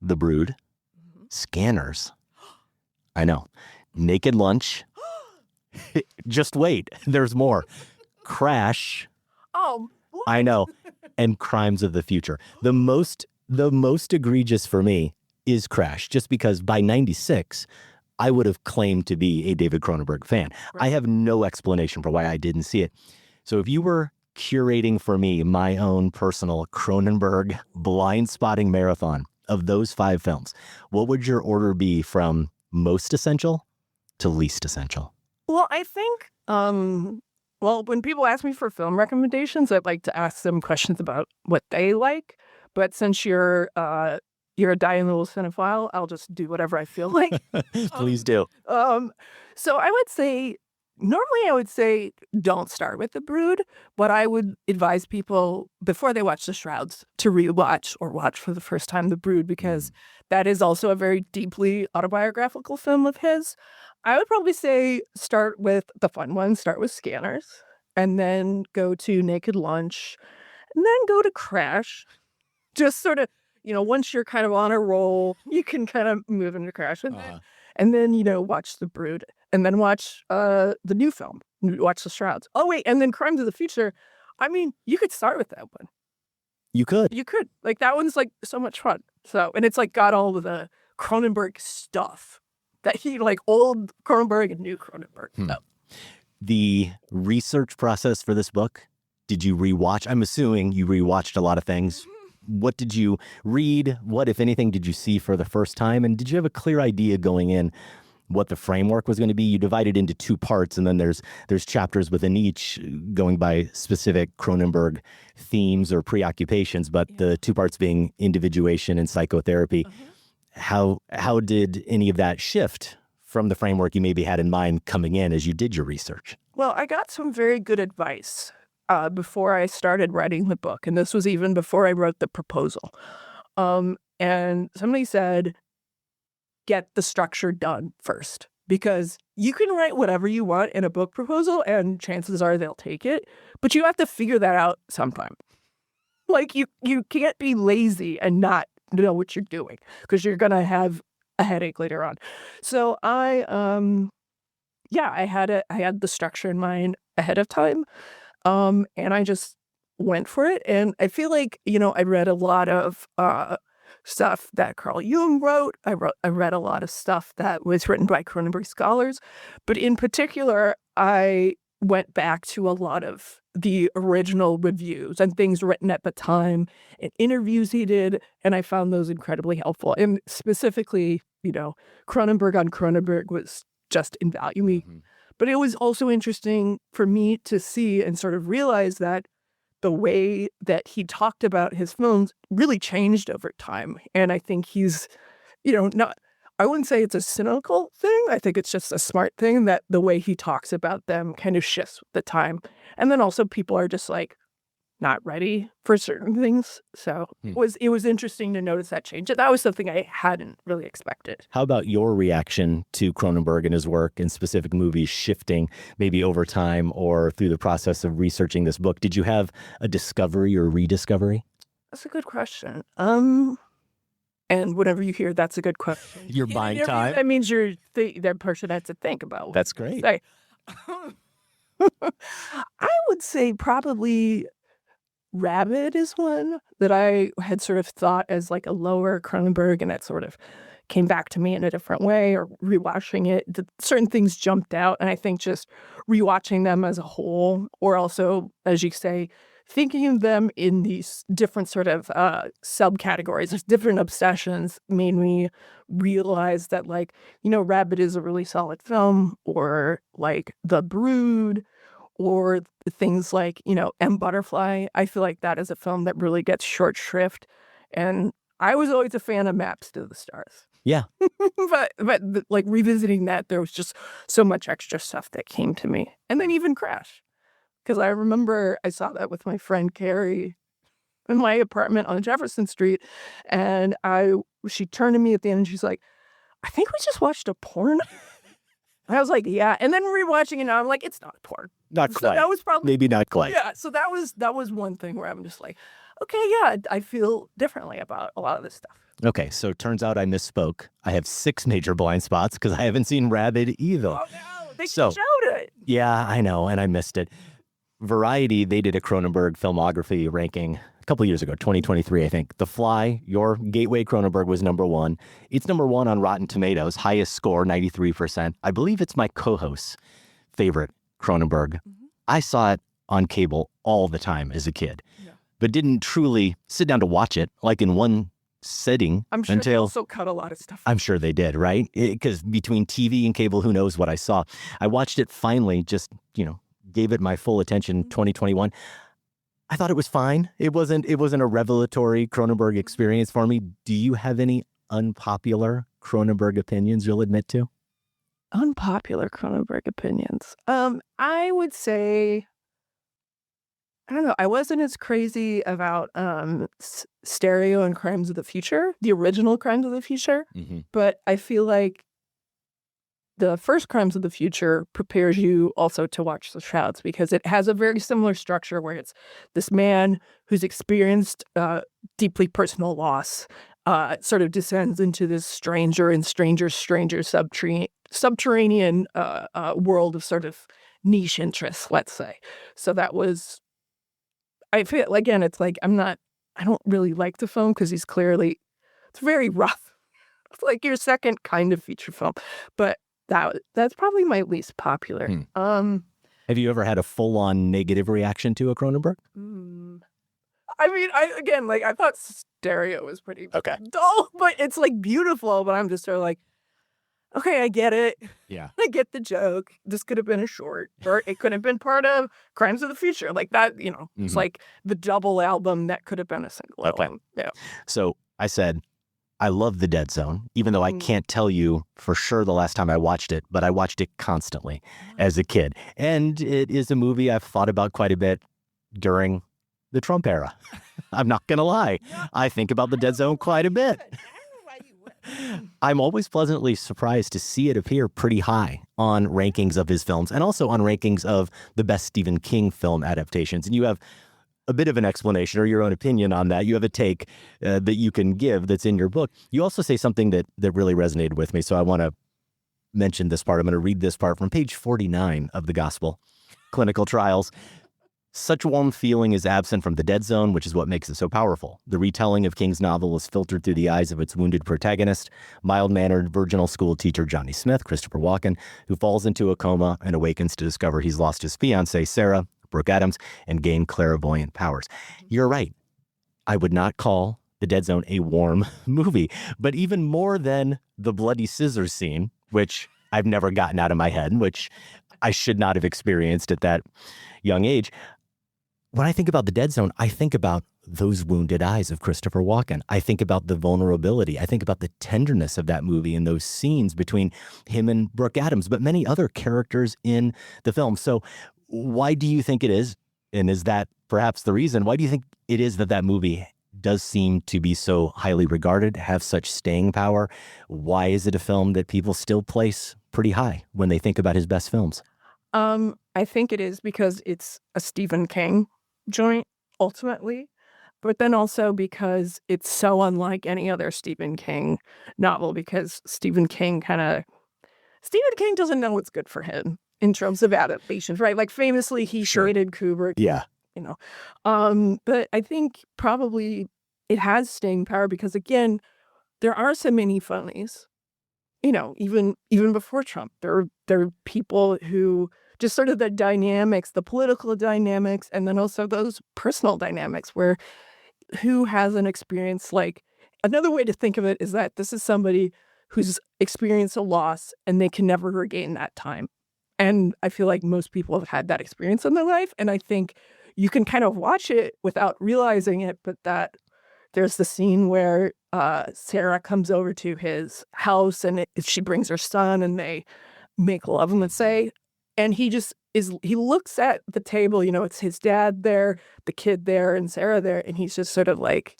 [SPEAKER 1] The Brood, Scanners. I know. Naked Lunch. Just wait. There's more. Crash.
[SPEAKER 20] Oh, what?
[SPEAKER 1] I know. And Crimes of the Future. The most egregious for me is Crash, just because by 96, I would have claimed to be a David Cronenberg fan. Right. I have no explanation for why I didn't see it. So if you were curating for me my own personal Cronenberg blind spotting marathon of those 5 films, what would your order be from most essential to least essential?
[SPEAKER 20] Well, I think, when people ask me for film recommendations, I'd like to ask them questions about what they like. But since you're a dying little cinephile, I'll just do whatever I feel like.
[SPEAKER 1] Please do.
[SPEAKER 20] So I would say, normally I would say don't start with The Brood, but I would advise people before they watch The Shrouds to rewatch or watch for the first time The Brood, because that is also a very deeply autobiographical film of his. I would probably say start with the fun one, start with Scanners, and then go to Naked Lunch, and then go to Crash. Just sort of, once you're kind of on a roll, you can kind of move into Crash. And then, watch The Brood, and then watch the new film, watch The Shrouds. Oh, wait, and then Crimes of the Future. I mean, you could start with that one.
[SPEAKER 1] You could.
[SPEAKER 20] Like, that one's, like, so much fun. So, and it's, like, got all of the Cronenberg stuff that he, like, old Cronenberg and new Cronenberg. So.
[SPEAKER 1] The research process for this book, did you rewatch? I'm assuming you rewatched a lot of things. What did you read? What, if anything, did you see for the first time? And did you have a clear idea going in what the framework was going to be? You divided into 2 parts, and then there's chapters within each going by specific Cronenberg themes or preoccupations, but the 2 parts being individuation and psychotherapy. How did any of that shift from the framework you maybe had in mind coming in as you did your research?
[SPEAKER 20] Well, I got some very good advice before I started writing the book, and this was even before I wrote the proposal. And somebody said, get the structure done first, because you can write whatever you want in a book proposal, and chances are they'll take it, but you have to figure that out sometime. Like, you can't be lazy and not know what you're doing, because you're gonna have a headache later on. So I had the structure in mind ahead of time, and I just went for it. And I feel like, I read a lot of stuff that Carl Jung wrote. I read a lot of stuff that was written by Cronenberg scholars, but in particular, I went back to a lot of the original reviews and things written at the time and interviews he did, and I found those incredibly helpful. And specifically, Cronenberg on Cronenberg was just invaluable. But it was also interesting for me to see and sort of realize that the way that he talked about his films really changed over time. And I think he's, I wouldn't say it's a cynical thing. I think it's just a smart thing that the way he talks about them kind of shifts with the time. And then also people are just like not ready for certain things. So it was interesting to notice that change. That was something I hadn't really expected.
[SPEAKER 1] How about your reaction to Cronenberg and his work and specific movies shifting maybe over time or through the process of researching this book? Did you have a discovery or rediscovery?
[SPEAKER 20] That's a good question. And whenever you hear that's a good question,
[SPEAKER 1] you're buying time.
[SPEAKER 20] That means you're that person has to think about.
[SPEAKER 1] That's great.
[SPEAKER 20] I would say probably Rabid is one that I had sort of thought as like a lower Cronenberg, and that sort of came back to me in a different way, or rewatching it. Certain things jumped out, and I think just rewatching them as a whole, or also, as you say, thinking of them in these different sort of subcategories, there's different obsessions, made me realize that, like, Rabid is a really solid film, or like The Brood, or things like, M. Butterfly. I feel like that is a film that really gets short shrift. And I was always a fan of Maps to the Stars.
[SPEAKER 1] Yeah.
[SPEAKER 20] but like revisiting that, there was just so much extra stuff that came to me. And then even Crash. Because I remember I saw that with my friend Carrie in my apartment on Jefferson Street. And she turned to me at the end and she's like, I think we just watched a porn. I was like, yeah. And then rewatching it now, I'm like, it's not porn.
[SPEAKER 1] Not
[SPEAKER 20] So
[SPEAKER 1] quite.
[SPEAKER 20] that was probably
[SPEAKER 1] Maybe not quite.
[SPEAKER 20] Yeah. So that was one thing where I'm just like, okay, yeah, I feel differently about a lot of this stuff.
[SPEAKER 1] Okay, so it turns out I misspoke. I have 6 major blind spots because I haven't seen Rabid either.
[SPEAKER 20] Oh no, they
[SPEAKER 1] So-
[SPEAKER 20] showed it.
[SPEAKER 1] Yeah, I know, and I missed it. Variety, they did a Cronenberg filmography ranking a couple years ago, 2023, I think. The Fly, your gateway Cronenberg, was number 1. It's number 1 on Rotten Tomatoes, highest score, 93%. I believe it's my co-host's favorite Cronenberg. I saw it on cable all the time as a kid, but didn't truly sit down to watch it like in one sitting
[SPEAKER 20] I'm sure they
[SPEAKER 1] until...
[SPEAKER 20] also cut a lot of stuff.
[SPEAKER 1] I'm sure they did, right? Because between TV and cable, who knows what I saw. I watched it finally, just, gave it my full attention 2021. I thought it was fine. It wasn't a revelatory Cronenberg experience for me. Do you have any unpopular Cronenberg opinions you'll admit to?
[SPEAKER 20] Unpopular Cronenberg opinions. I would say, I don't know. I wasn't as crazy about Stereo and Crimes of the Future, the original Crimes of the Future, but I feel like the first Crimes of the Future prepares you also to watch the Shrouds, because it has a very similar structure where it's this man who's experienced deeply personal loss, sort of descends into this stranger subterranean world of sort of niche interests, let's say. So that was, I feel, again, it's like, I don't really like the film because it's very rough. It's like your second kind of feature film, but that's probably my least popular.
[SPEAKER 1] Have you ever had a full-on negative reaction to a Cronenberg?
[SPEAKER 20] I mean, I thought Stereo was pretty dull, but it's like beautiful, but I'm just sort of like, okay, I get it.
[SPEAKER 1] Yeah.
[SPEAKER 20] I get the joke. This could have been a short, or it could have been part of Crimes of the Future. Like that, it's like the double album that could have been a single album. Yeah.
[SPEAKER 1] So I said, I love The Dead Zone, even though I can't tell you for sure the last time I watched it, but I watched it constantly as a kid. And it is a movie I've thought about quite a bit during the Trump era. I'm not going to lie. I think about The Dead Zone quite a bit. I'm always pleasantly surprised to see it appear pretty high on rankings of his films, and also on rankings of the best Stephen King film adaptations. And you have a bit of an explanation or your own opinion on that. You have a take that you can give that's in your book. You also say something that really resonated with me, so I want to mention this part. I'm going to read this part from page 49 of the Gospel, Clinical Trials. Such warm feeling is absent from The Dead Zone, which is what makes it so powerful. The retelling of King's novel is filtered through the eyes of its wounded protagonist, mild-mannered virginal school teacher Johnny Smith, Christopher Walken, who falls into a coma and awakens to discover he's lost his fiancée, Sarah, Brooke Adams, and gain clairvoyant powers. You're right. I would not call The Dead Zone a warm movie, but even more than the bloody scissors scene, which I've never gotten out of my head, which I should not have experienced at that young age. When I think about The Dead Zone, I think about those wounded eyes of Christopher Walken. I think about the vulnerability. I think about the tenderness of that movie and those scenes between him and Brooke Adams, but many other characters in the film. So why do you think it is, and is that perhaps the reason, why do you think it is that movie does seem to be so highly regarded, have such staying power? Why is it a film that people still place pretty high when they think about his best films?
[SPEAKER 20] I think it is because it's a Stephen King joint, ultimately, but then also because it's so unlike any other Stephen King novel, because Stephen King doesn't know what's good for him in terms of adaptations, right? Like famously, he shredded Kubrick.
[SPEAKER 1] Yeah.
[SPEAKER 20] But I think probably it has staying power because, again, there are so many phonies, even before Trump. There are people who just sort of the dynamics, the political dynamics, and then also those personal dynamics where who has an experience like, another way to think of it is that this is somebody who's experienced a loss and they can never regain that time. And I feel like most people have had that experience in their life. And I think you can kind of watch it without realizing it, but that there's the scene where Sarah comes over to his house and she brings her son and they make love, let's say. And he looks at the table, it's his dad there, the kid there, and Sarah there. And he's just sort of like,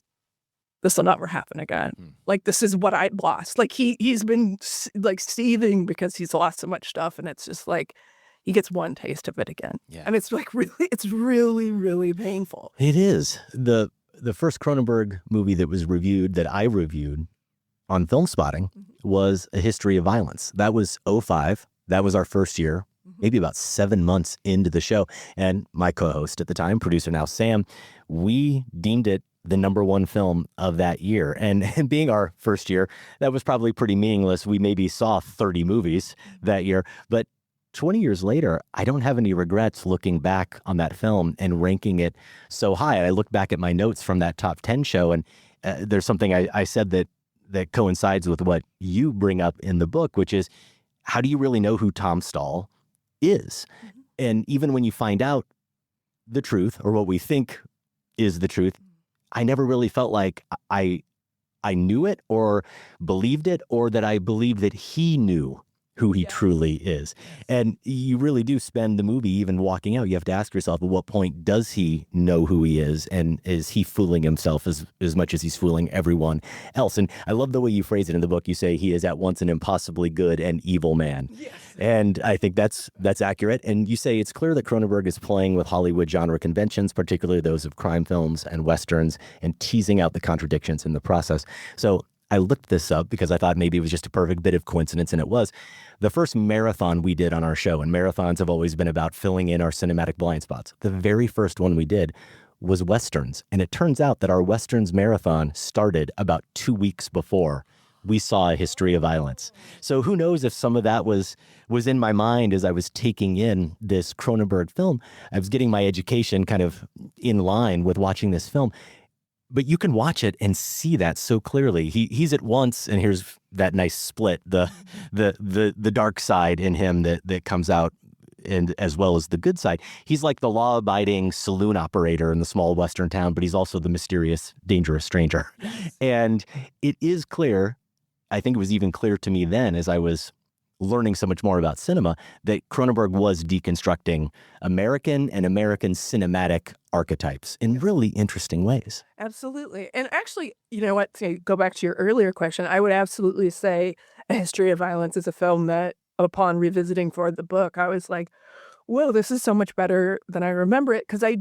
[SPEAKER 20] this will never happen again. Like, this is what I lost. Like, he's been like seething because he's lost so much stuff. And it's just like, he gets one taste of it again.
[SPEAKER 1] Yeah.
[SPEAKER 20] And it's like, it's really, really painful.
[SPEAKER 1] It is. The first Cronenberg movie that I reviewed on Filmspotting was A History of Violence. That was 2005. That was our first year, maybe about 7 months into the show. And my co-host at the time, producer now Sam, we deemed it the #1 film of that year. And being our first year, that was probably pretty meaningless. We maybe saw 30 movies that year. But 20 years later, I don't have any regrets looking back on that film and ranking it so high. I look back at my notes from that top 10 show, and there's something I said that coincides with what you bring up in the book, which is, how do you really know who Tom Stahl is? And even when you find out the truth, or what we think is the truth, I never really felt like I knew it or believed it, or that I believed that he knew who he truly is. And you really do spend the movie, even walking out, you have to ask yourself, at what point does he know who he is? And is he fooling himself as much as he's fooling everyone else? And I love the way you phrase it in the book. You say he is at once an impossibly good and evil man. Yes. And I think that's accurate. And you say it's clear that Cronenberg is playing with Hollywood genre conventions, particularly those of crime films and Westerns, and teasing out the contradictions in the process. So I looked this up because I thought maybe it was just a perfect bit of coincidence, and it was. The first marathon we did on our show, and marathons have always been about filling in our cinematic blind spots. The very first one we did was Westerns. And it turns out that our Westerns marathon started about 2 weeks before we saw A History of Violence. So who knows if some of that was in my mind as I was taking in this Cronenberg film. I was getting my education kind of in line with watching this film. But you can watch it and see that so clearly. He's at once, and here's that nice split, the dark side in him that comes out, and as well as the good side. He's like the law-abiding saloon operator in the small Western town, but he's also the mysterious, dangerous stranger. And it is clear, I think it was even clear to me then as I was learning so much more about cinema, that Cronenberg was deconstructing American and American cinematic archetypes in really interesting ways.
[SPEAKER 20] Absolutely. And actually, you know what, to go back to your earlier question, I would absolutely say A History of Violence is a film that, upon revisiting for the book, I was like, whoa, this is so much better than I remember it. Because I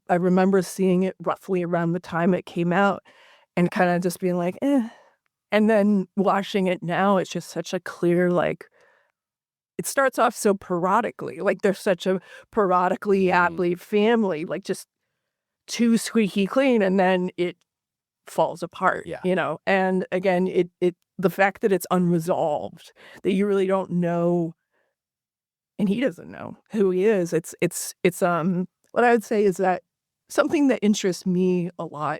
[SPEAKER 20] remember seeing it roughly around the time it came out and kind of just being like, eh. And then watching it now, it's just such a clear, like, it starts off so parodically. Like, they're such a parodically happy family, like just too squeaky clean, and then it falls apart, you know? And again, the fact that it's unresolved, that you really don't know, and he doesn't know who he is. It's what I would say is that something that interests me a lot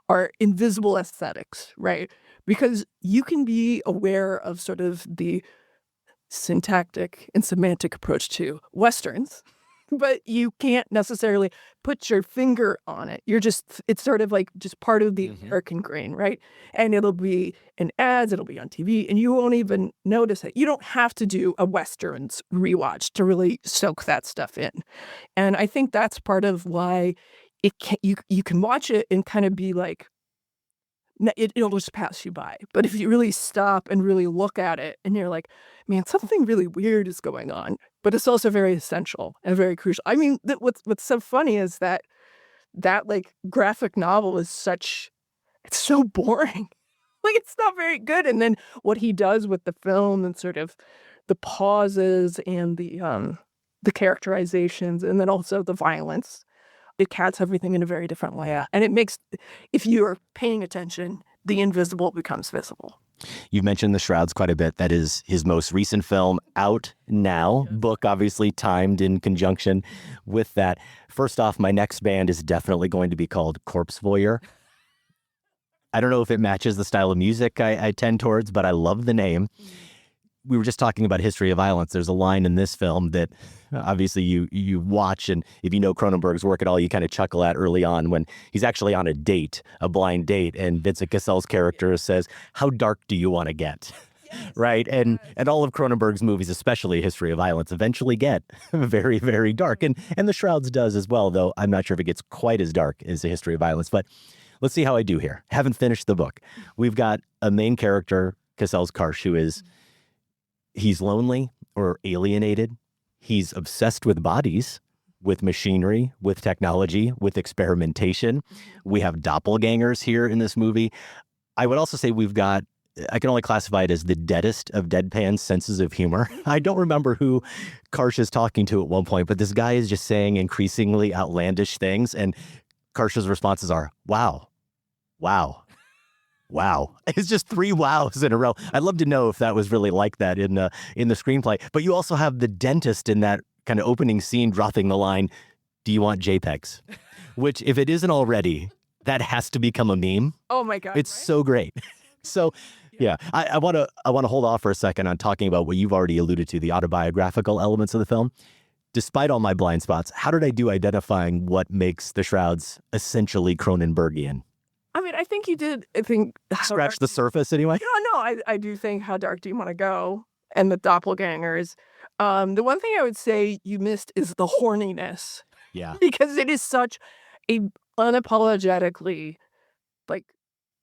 [SPEAKER 20] are invisible aesthetics, right? Because you can be aware of sort of the syntactic and semantic approach to Westerns, but you can't necessarily put your finger on it. It's sort of like just part of the American grain, right? And it'll be in ads, it'll be on TV, and you won't even notice it. You don't have to do a Westerns rewatch to really soak that stuff in. And I think that's part of why you can watch it and kind of be like, it'll just pass you by. But if you really stop and really look at it and you're like, man, something really weird is going on, but it's also very essential and very crucial. I mean, what's so funny is that like graphic novel is it's so boring. Like, it's not very good. And then what he does with the film and sort of the pauses and the characterizations, and then also the violence, it casts everything in a very different way. And it makes, if you're paying attention, the invisible becomes visible.
[SPEAKER 1] You've mentioned The Shrouds quite a bit. That is his most recent film, out now. Yes. Book, obviously, timed in conjunction with that. First off, my next band is definitely going to be called Corpse Voyeur. I don't know if it matches the style of music I tend towards, but I love the name. We were just talking about history of violence. There's a line in this film that obviously you watch, and if you know Cronenberg's work at all, you kind of chuckle at early on when he's actually on a date, a blind date, and Vincent Cassel's character says, "How dark do you want to get?" Yes. Right? And all of Cronenberg's movies, especially history of violence, eventually get very, very dark. And The Shrouds does as well, though I'm not sure if it gets quite as dark as a history of violence. But let's see how I do here. Haven't finished the book. We've got a main character, Cassel's Karsh, who is... he's lonely or alienated. He's obsessed with bodies, with machinery, with technology, with experimentation. We have doppelgangers here in this movie. I would also say we've got, I can only classify it as the deadest of deadpan senses of humor. I don't remember who Karsh is talking to at one point, but this guy is just saying increasingly outlandish things. And Karsh's responses are, wow, wow. Wow. It's just 3 wows in a row. I'd love to know if that was really like that in the screenplay. But you also have the dentist in that kind of opening scene dropping the line, "Do you want JPEGs?" Which, if it isn't already, that has to become a meme.
[SPEAKER 20] Oh my God.
[SPEAKER 1] It's so great. So yeah, I want to hold off for a second on talking about what you've already alluded to, the autobiographical elements of the film. Despite all my blind spots, how did I do identifying what makes The Shrouds essentially Cronenbergian?
[SPEAKER 20] I mean, I think you did. I think
[SPEAKER 1] scratch the surface anyway.
[SPEAKER 20] No, I do think How Dark Do You Want to Go and the doppelgangers. The one thing I would say you missed is the horniness.
[SPEAKER 1] Yeah,
[SPEAKER 20] because it is such a unapologetically, like,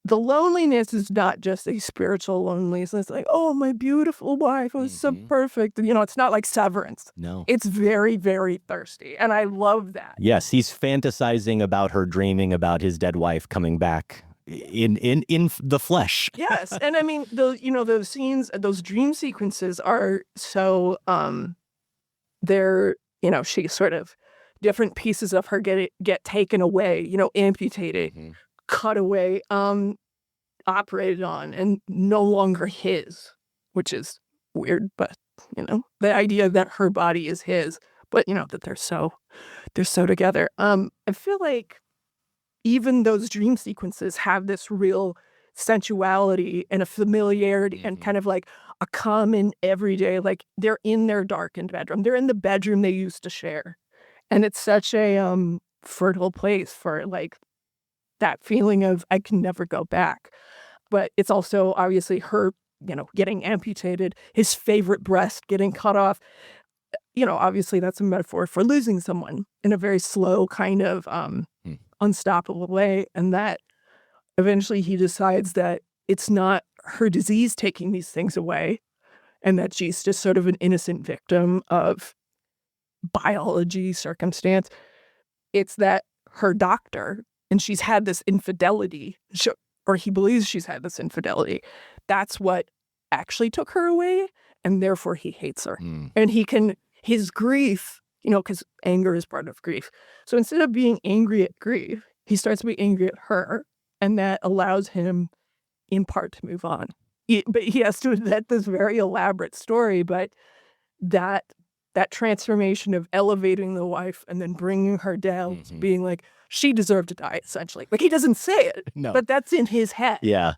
[SPEAKER 20] the loneliness is not just a spiritual loneliness. It's like, oh, my beautiful wife was so perfect. You know, it's not like Severance.
[SPEAKER 1] No.
[SPEAKER 20] It's very, very thirsty. And I love that.
[SPEAKER 1] Yes, he's fantasizing about her, dreaming about his dead wife coming back in the flesh.
[SPEAKER 20] Yes. And I mean, those scenes, those dream sequences are so, they're, she sort of, different pieces of her get taken away, amputated, cut away, operated on, and no longer his, which is weird, but the idea that her body is his, but that they're so together. I feel like even those dream sequences have this real sensuality and a familiarity and kind of like a common everyday, like they're in their darkened bedroom, they're in the bedroom they used to share, and it's such a fertile place for like that feeling of I can never go back. But it's also obviously her, getting amputated, his favorite breast getting cut off. Obviously that's a metaphor for losing someone in a very slow kind of unstoppable way. And that eventually he decides that it's not her disease taking these things away and that she's just sort of an innocent victim of biology, circumstance. It's that her doctor, and she's had this infidelity, or he believes she's had this infidelity. That's what actually took her away, and therefore he hates her. And his grief, because anger is part of grief. So instead of being angry at grief, he starts to be angry at her, and that allows him, in part, to move on. But he has to invent this very elaborate story, but that transformation of elevating the wife and then bringing her down to being like, she deserved to die, essentially. Like, he doesn't say it, but that's in his head.
[SPEAKER 1] Yeah.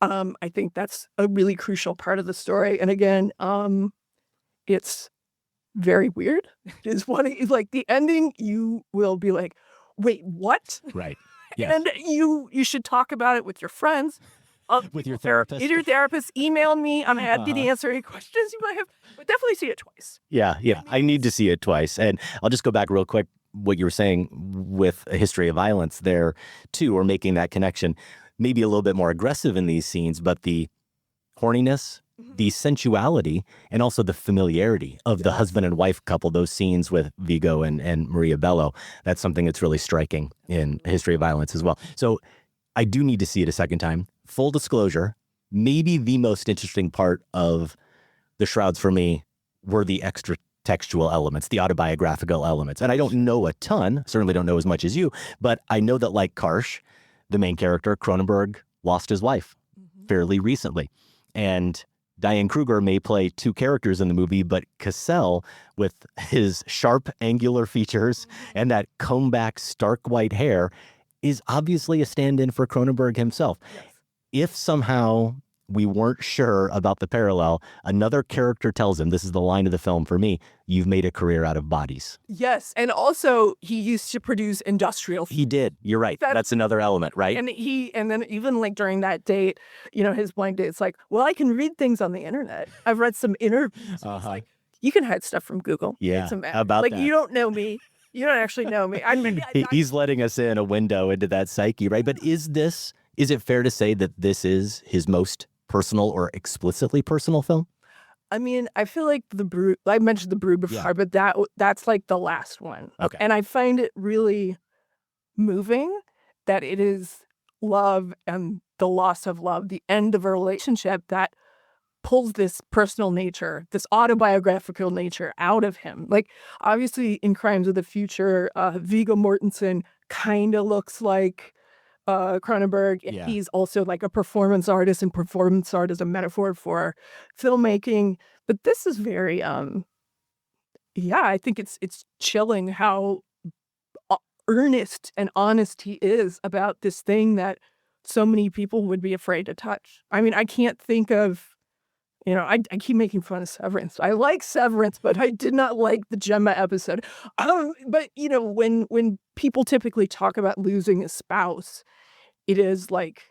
[SPEAKER 20] I think that's a really crucial part of the story. And again, it's very weird. It is like the ending, you will be like, wait, what?
[SPEAKER 1] Right. Yes.
[SPEAKER 20] And you should talk about it with your friends.
[SPEAKER 1] With your therapist.
[SPEAKER 20] With your therapist. Email me. I'm happy to answer any questions you might have. But definitely see it twice.
[SPEAKER 1] Yeah. I need to see it twice. And I'll just go back real quick. What you were saying with A History of Violence there, too, or making that connection, maybe a little bit more aggressive in these scenes, but the horniness, the sensuality, and also the familiarity of the husband and wife couple, those scenes with Vigo and Maria Bello, that's something that's really striking in A History of Violence as well. So I do need to see it a second time. Full disclosure, maybe the most interesting part of The Shrouds for me were the extra textual elements, the autobiographical elements. And I don't know a ton, certainly don't know as much as you, but I know that like Karsh, the main character, Cronenberg lost his wife fairly recently. And Diane Kruger may play two characters in the movie, but Cassell, with his sharp, angular features and that comb-back, stark white hair, is obviously a stand-in for Cronenberg himself. Yes. If somehow we weren't sure about the parallel, another character tells him, this is the line of the film for me, you've made a career out of bodies.
[SPEAKER 20] Yes. And also, he used to produce industrial films.
[SPEAKER 1] He did. You're right. That's another element, right?
[SPEAKER 20] And then even like during that date, his blind date, it's like, well, I can read things on the internet. I've read some interviews. It's like, you can hide stuff from Google.
[SPEAKER 1] Yeah. How about
[SPEAKER 20] like,
[SPEAKER 1] that?
[SPEAKER 20] You don't know me. You don't actually know me. I mean,
[SPEAKER 1] he's letting us in a window into that psyche, right? But is it fair to say that this is his most personal or explicitly personal film?
[SPEAKER 20] I mean, I feel like The Brood, I mentioned The Brood before, but that's like the last one.
[SPEAKER 1] Okay.
[SPEAKER 20] And I find it really moving that it is love and the loss of love, the end of a relationship that pulls this personal nature, this autobiographical nature out of him. Like, obviously, in Crimes of the Future, Viggo Mortensen kind of looks like Cronenberg.
[SPEAKER 1] Yeah.
[SPEAKER 20] He's also like a performance artist, and performance art is a metaphor for filmmaking. But this is very, I think it's chilling how earnest and honest he is about this thing that so many people would be afraid to touch. I mean, I can't think of, I keep making fun of Severance. I like Severance, but I did not like the Gemma episode. But, when people typically talk about losing a spouse, it is like,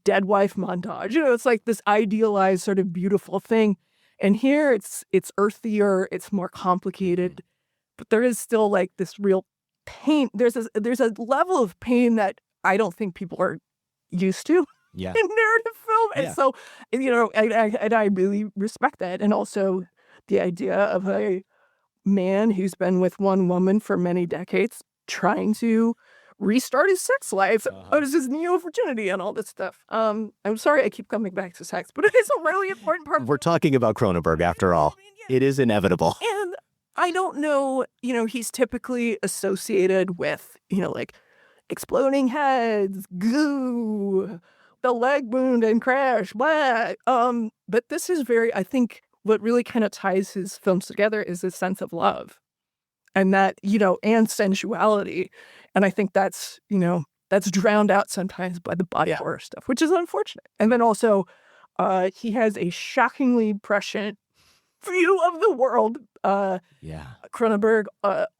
[SPEAKER 20] dead wife montage. It's like this idealized sort of beautiful thing. And here it's earthier, it's more complicated, but there is still like this real pain. There's a level of pain that I don't think people are used to.
[SPEAKER 1] Yeah.
[SPEAKER 20] In narrative film. And so, I really respect that. And also the idea of a man who's been with one woman for many decades trying to restart his sex life, his neo-virginity and all this stuff. I'm sorry I keep coming back to sex, but it is a really important part.
[SPEAKER 1] We're talking about Cronenberg after all. It is inevitable.
[SPEAKER 20] And I don't know, he's typically associated with, like exploding heads, goo, the leg wound and crash, blah. But this is I think what really kind of ties his films together is this sense of love and that, and sensuality. And I think that's drowned out sometimes by the body horror stuff, which is unfortunate. And then also, he has a shockingly prescient view of the world. Cronenberg,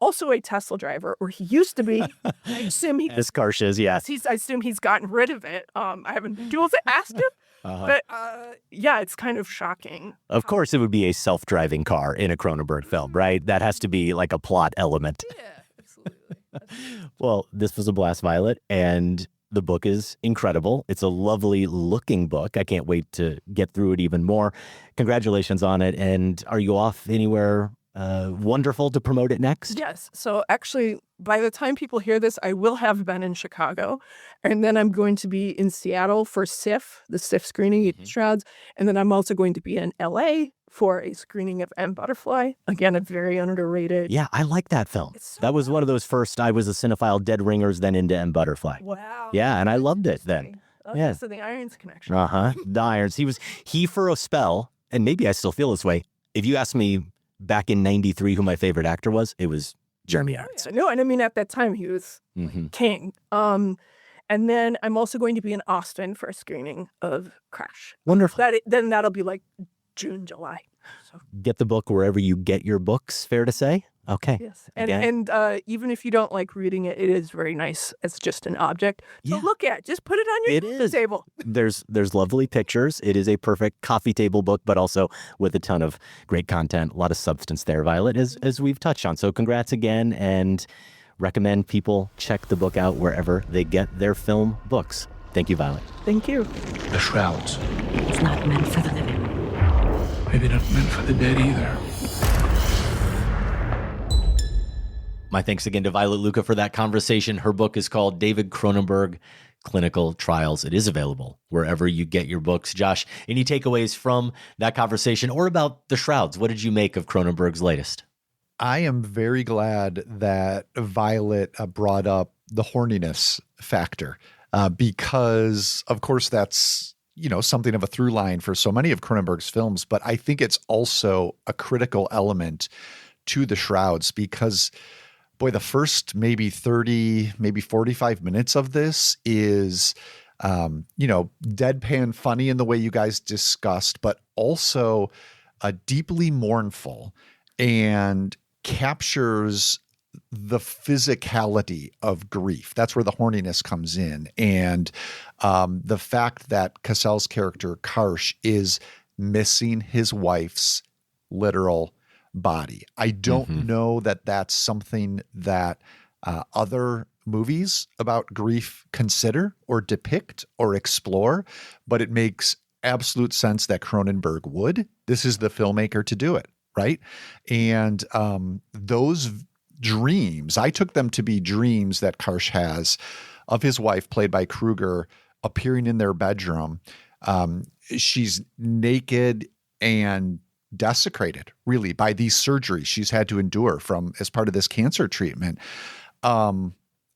[SPEAKER 20] also a Tesla driver, or he used to be. I assume
[SPEAKER 1] As Karsh is, yes.
[SPEAKER 20] I assume he's gotten rid of it. I haven't asked him, but it's kind of shocking.
[SPEAKER 1] Of course, it would be a self-driving car in a Cronenberg film, right? That has to be like a plot element.
[SPEAKER 20] Yeah, absolutely.
[SPEAKER 1] Well, this was a blast, Violet, and the book is incredible. It's a lovely looking book. I can't wait to get through it even more. Congratulations on it. And are you off anywhere wonderful to promote it next?
[SPEAKER 20] Yes. So actually, by the time people hear this, I will have been in Chicago. And then I'm going to be in Seattle for Sith, the Sith screening at Shrouds. And then I'm also going to be in LA for a screening of M. Butterfly. Again, a very underrated.
[SPEAKER 1] Yeah, I like that film. That was one of those first, I was a cinephile, Dead Ringers, then into M. Butterfly.
[SPEAKER 20] Wow.
[SPEAKER 1] Yeah, and I loved it then.
[SPEAKER 20] Okay,
[SPEAKER 1] yeah.
[SPEAKER 20] So the Irons connection.
[SPEAKER 1] The Irons. He for a spell, and maybe I still feel this way. If you asked me back in 93 who my favorite actor was, it was Jeremy Irons.
[SPEAKER 20] No, and I mean, at that time, he was king. And then I'm also going to be in Austin for a screening of Crash.
[SPEAKER 1] Wonderful.
[SPEAKER 20] Then that'll be like June, July. So.
[SPEAKER 1] Get the book wherever you get your books, fair to say? Okay.
[SPEAKER 20] Yes. And even if you don't like reading it, it is very nice. It's just an object to look at. Just put it on your table.
[SPEAKER 1] There's lovely pictures. It is a perfect coffee table book, but also with a ton of great content, a lot of substance there, Violet, as we've touched on. So congrats again, and recommend people check the book out wherever they get their film books. Thank you, Violet.
[SPEAKER 20] Thank you.
[SPEAKER 7] The Shrouds.
[SPEAKER 5] It's not meant for the living.
[SPEAKER 7] Maybe not meant for the dead either.
[SPEAKER 1] My thanks again to Violet Lucca for that conversation. Her book is called David Cronenberg, Clinical Trials. It is available wherever you get your books. Josh, any takeaways from that conversation or about The Shrouds? What did you make of Cronenberg's latest?
[SPEAKER 6] I am very glad that Violet brought up the horniness factor because, of course, that's something of a through line for so many of Cronenberg's films, but I think it's also a critical element to the Shrouds because, boy, the first maybe 30, maybe 45 minutes of this is, deadpan funny in the way you guys discussed, but also deeply mournful and captures the physicality of grief. That's where the horniness comes in. And the fact that Cassell's character, Karsh, is missing his wife's literal body. I don't know that that's something that other movies about grief consider or depict or explore, but it makes absolute sense that Cronenberg would. This is the filmmaker to do it, right? And those dreams, I took them to be dreams that Karsh has of his wife, played by Kruger, appearing in their bedroom. She's naked and desecrated, really, by these surgeries she's had to endure as part of this cancer treatment.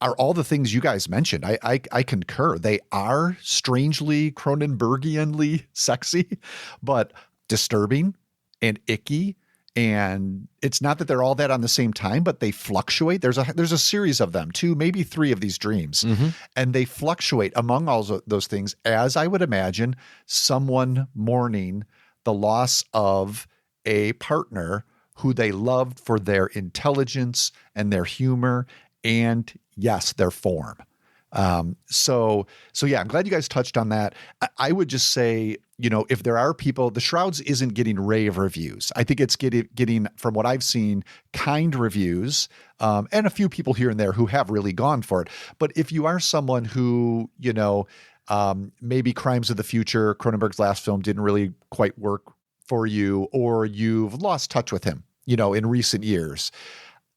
[SPEAKER 6] Are all the things you guys mentioned. I concur. They are strangely Cronenbergianly sexy, but disturbing and icky. And it's not that they're all that on the same time, but they fluctuate. There's a series of them, 2, maybe 3 of these dreams. And they fluctuate among all of those things, as I would imagine someone mourning the loss of a partner who they loved for their intelligence and their humor and, yes, their form. So yeah, I'm glad you guys touched on that. I would just say, if there are people, the Shrouds isn't getting rave reviews. I think it's getting, from what I've seen, kind reviews, and a few people here and there who have really gone for it. But if you are someone who, maybe Crimes of the Future, Cronenberg's last film, didn't really quite work for you, or you've lost touch with him, in recent years,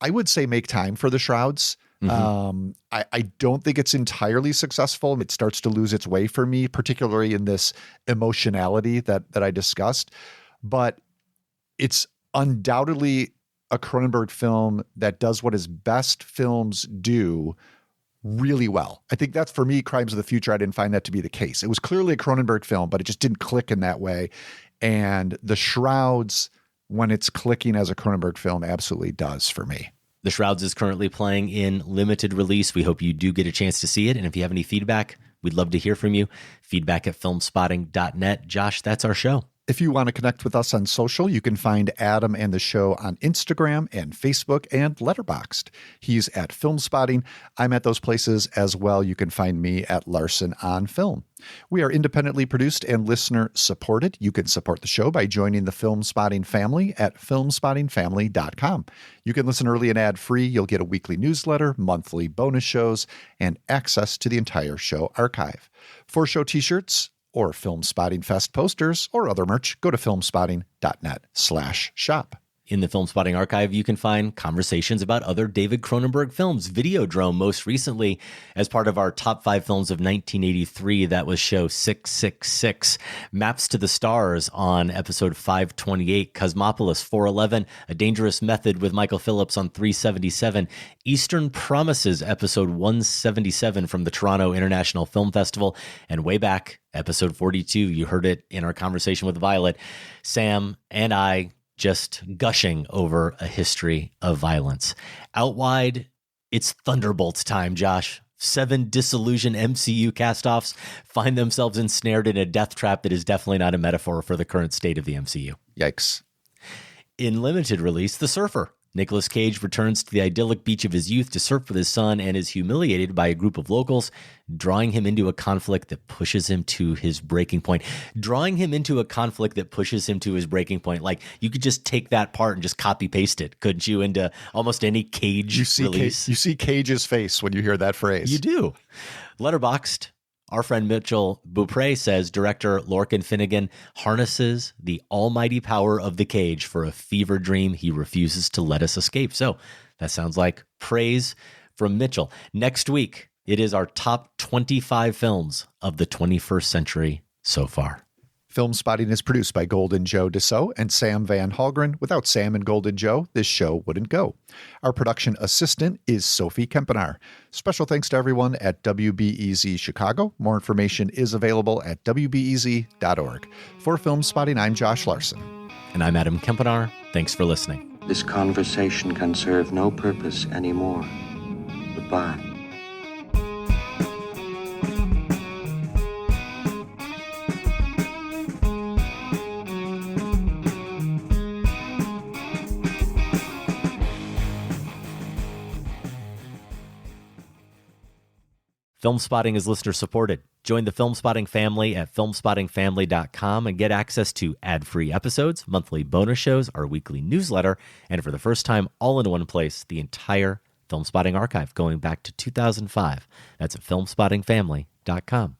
[SPEAKER 6] I would say make time for the Shrouds. I don't think it's entirely successful. It starts to lose its way for me, particularly in this emotionality that I discussed. But it's undoubtedly a Cronenberg film that does what his best films do really well. I think that's, for me, Crimes of the Future, I didn't find that to be the case. It was clearly a Cronenberg film, but it just didn't click in that way. And the Shrouds, when it's clicking as a Cronenberg film, absolutely does for me.
[SPEAKER 1] The Shrouds is currently playing in limited release. We hope you do get a chance to see it. And if you have any feedback, we'd love to hear from you. Feedback@filmspotting.net. Josh, that's our show.
[SPEAKER 6] If you want to connect with us on social, you can find Adam and the show on Instagram and Facebook and Letterboxd. He's at Filmspotting. I'm at those places as well. You can find me at Larson on Film. We are independently produced and listener supported. You can support the show by joining the Filmspotting family at filmspottingfamily.com. You can listen early and ad-free. You'll get a weekly newsletter, monthly bonus shows, and access to the entire show archive. For show t-shirts or Filmspotting Fest posters or other merch, go to filmspotting.net/shop.
[SPEAKER 1] In the Filmspotting archive, you can find conversations about other David Cronenberg films. Videodrome, most recently, as part of our top 5 films of 1983, that was show 666. Maps to the Stars on episode 528. Cosmopolis 411, A Dangerous Method with Michael Phillips on 377. Eastern Promises, episode 177 from the Toronto International Film Festival. And way back, episode 42, you heard it in our conversation with Violet. Sam and I just gushing over a history of violence. Out wide, it's Thunderbolts time, Josh. 7 disillusioned MCU castoffs find themselves ensnared in a death trap that is definitely not a metaphor for the current state of the MCU.
[SPEAKER 6] Yikes.
[SPEAKER 1] In limited release, The Surfer. Nicolas Cage returns to the idyllic beach of his youth to surf with his son and is humiliated by a group of locals, drawing him into a conflict that pushes him to his breaking point. Like, you could just take that part and just copy paste it, couldn't you, into almost any Cage release?
[SPEAKER 6] You see Cage's face when you hear that phrase.
[SPEAKER 1] You do. Letterboxd. Our friend Mitchell Beaupre says director Lorcan Finnegan harnesses the almighty power of the cage for a fever dream he refuses to let us escape. So that sounds like praise from Mitchell. Next week, it is our top 25 films of the 21st century so far.
[SPEAKER 6] Filmspotting is produced by Golden Joe Dassault and Sam Van Halgren. Without Sam and Golden Joe, this show wouldn't go. Our production assistant is Sophie Kempenaar. Special thanks to everyone at WBEZ Chicago. More information is available at wbez.org. For Filmspotting, I'm Josh Larson.
[SPEAKER 1] And I'm Adam Kempenaar. Thanks for listening.
[SPEAKER 9] This conversation can serve no purpose anymore. Goodbye.
[SPEAKER 1] Filmspotting is listener supported. Join the Filmspotting family at filmspottingfamily.com and get access to ad-free episodes, monthly bonus shows, our weekly newsletter, and for the first time, all in one place, the entire Filmspotting archive going back to 2005. That's at filmspottingfamily.com.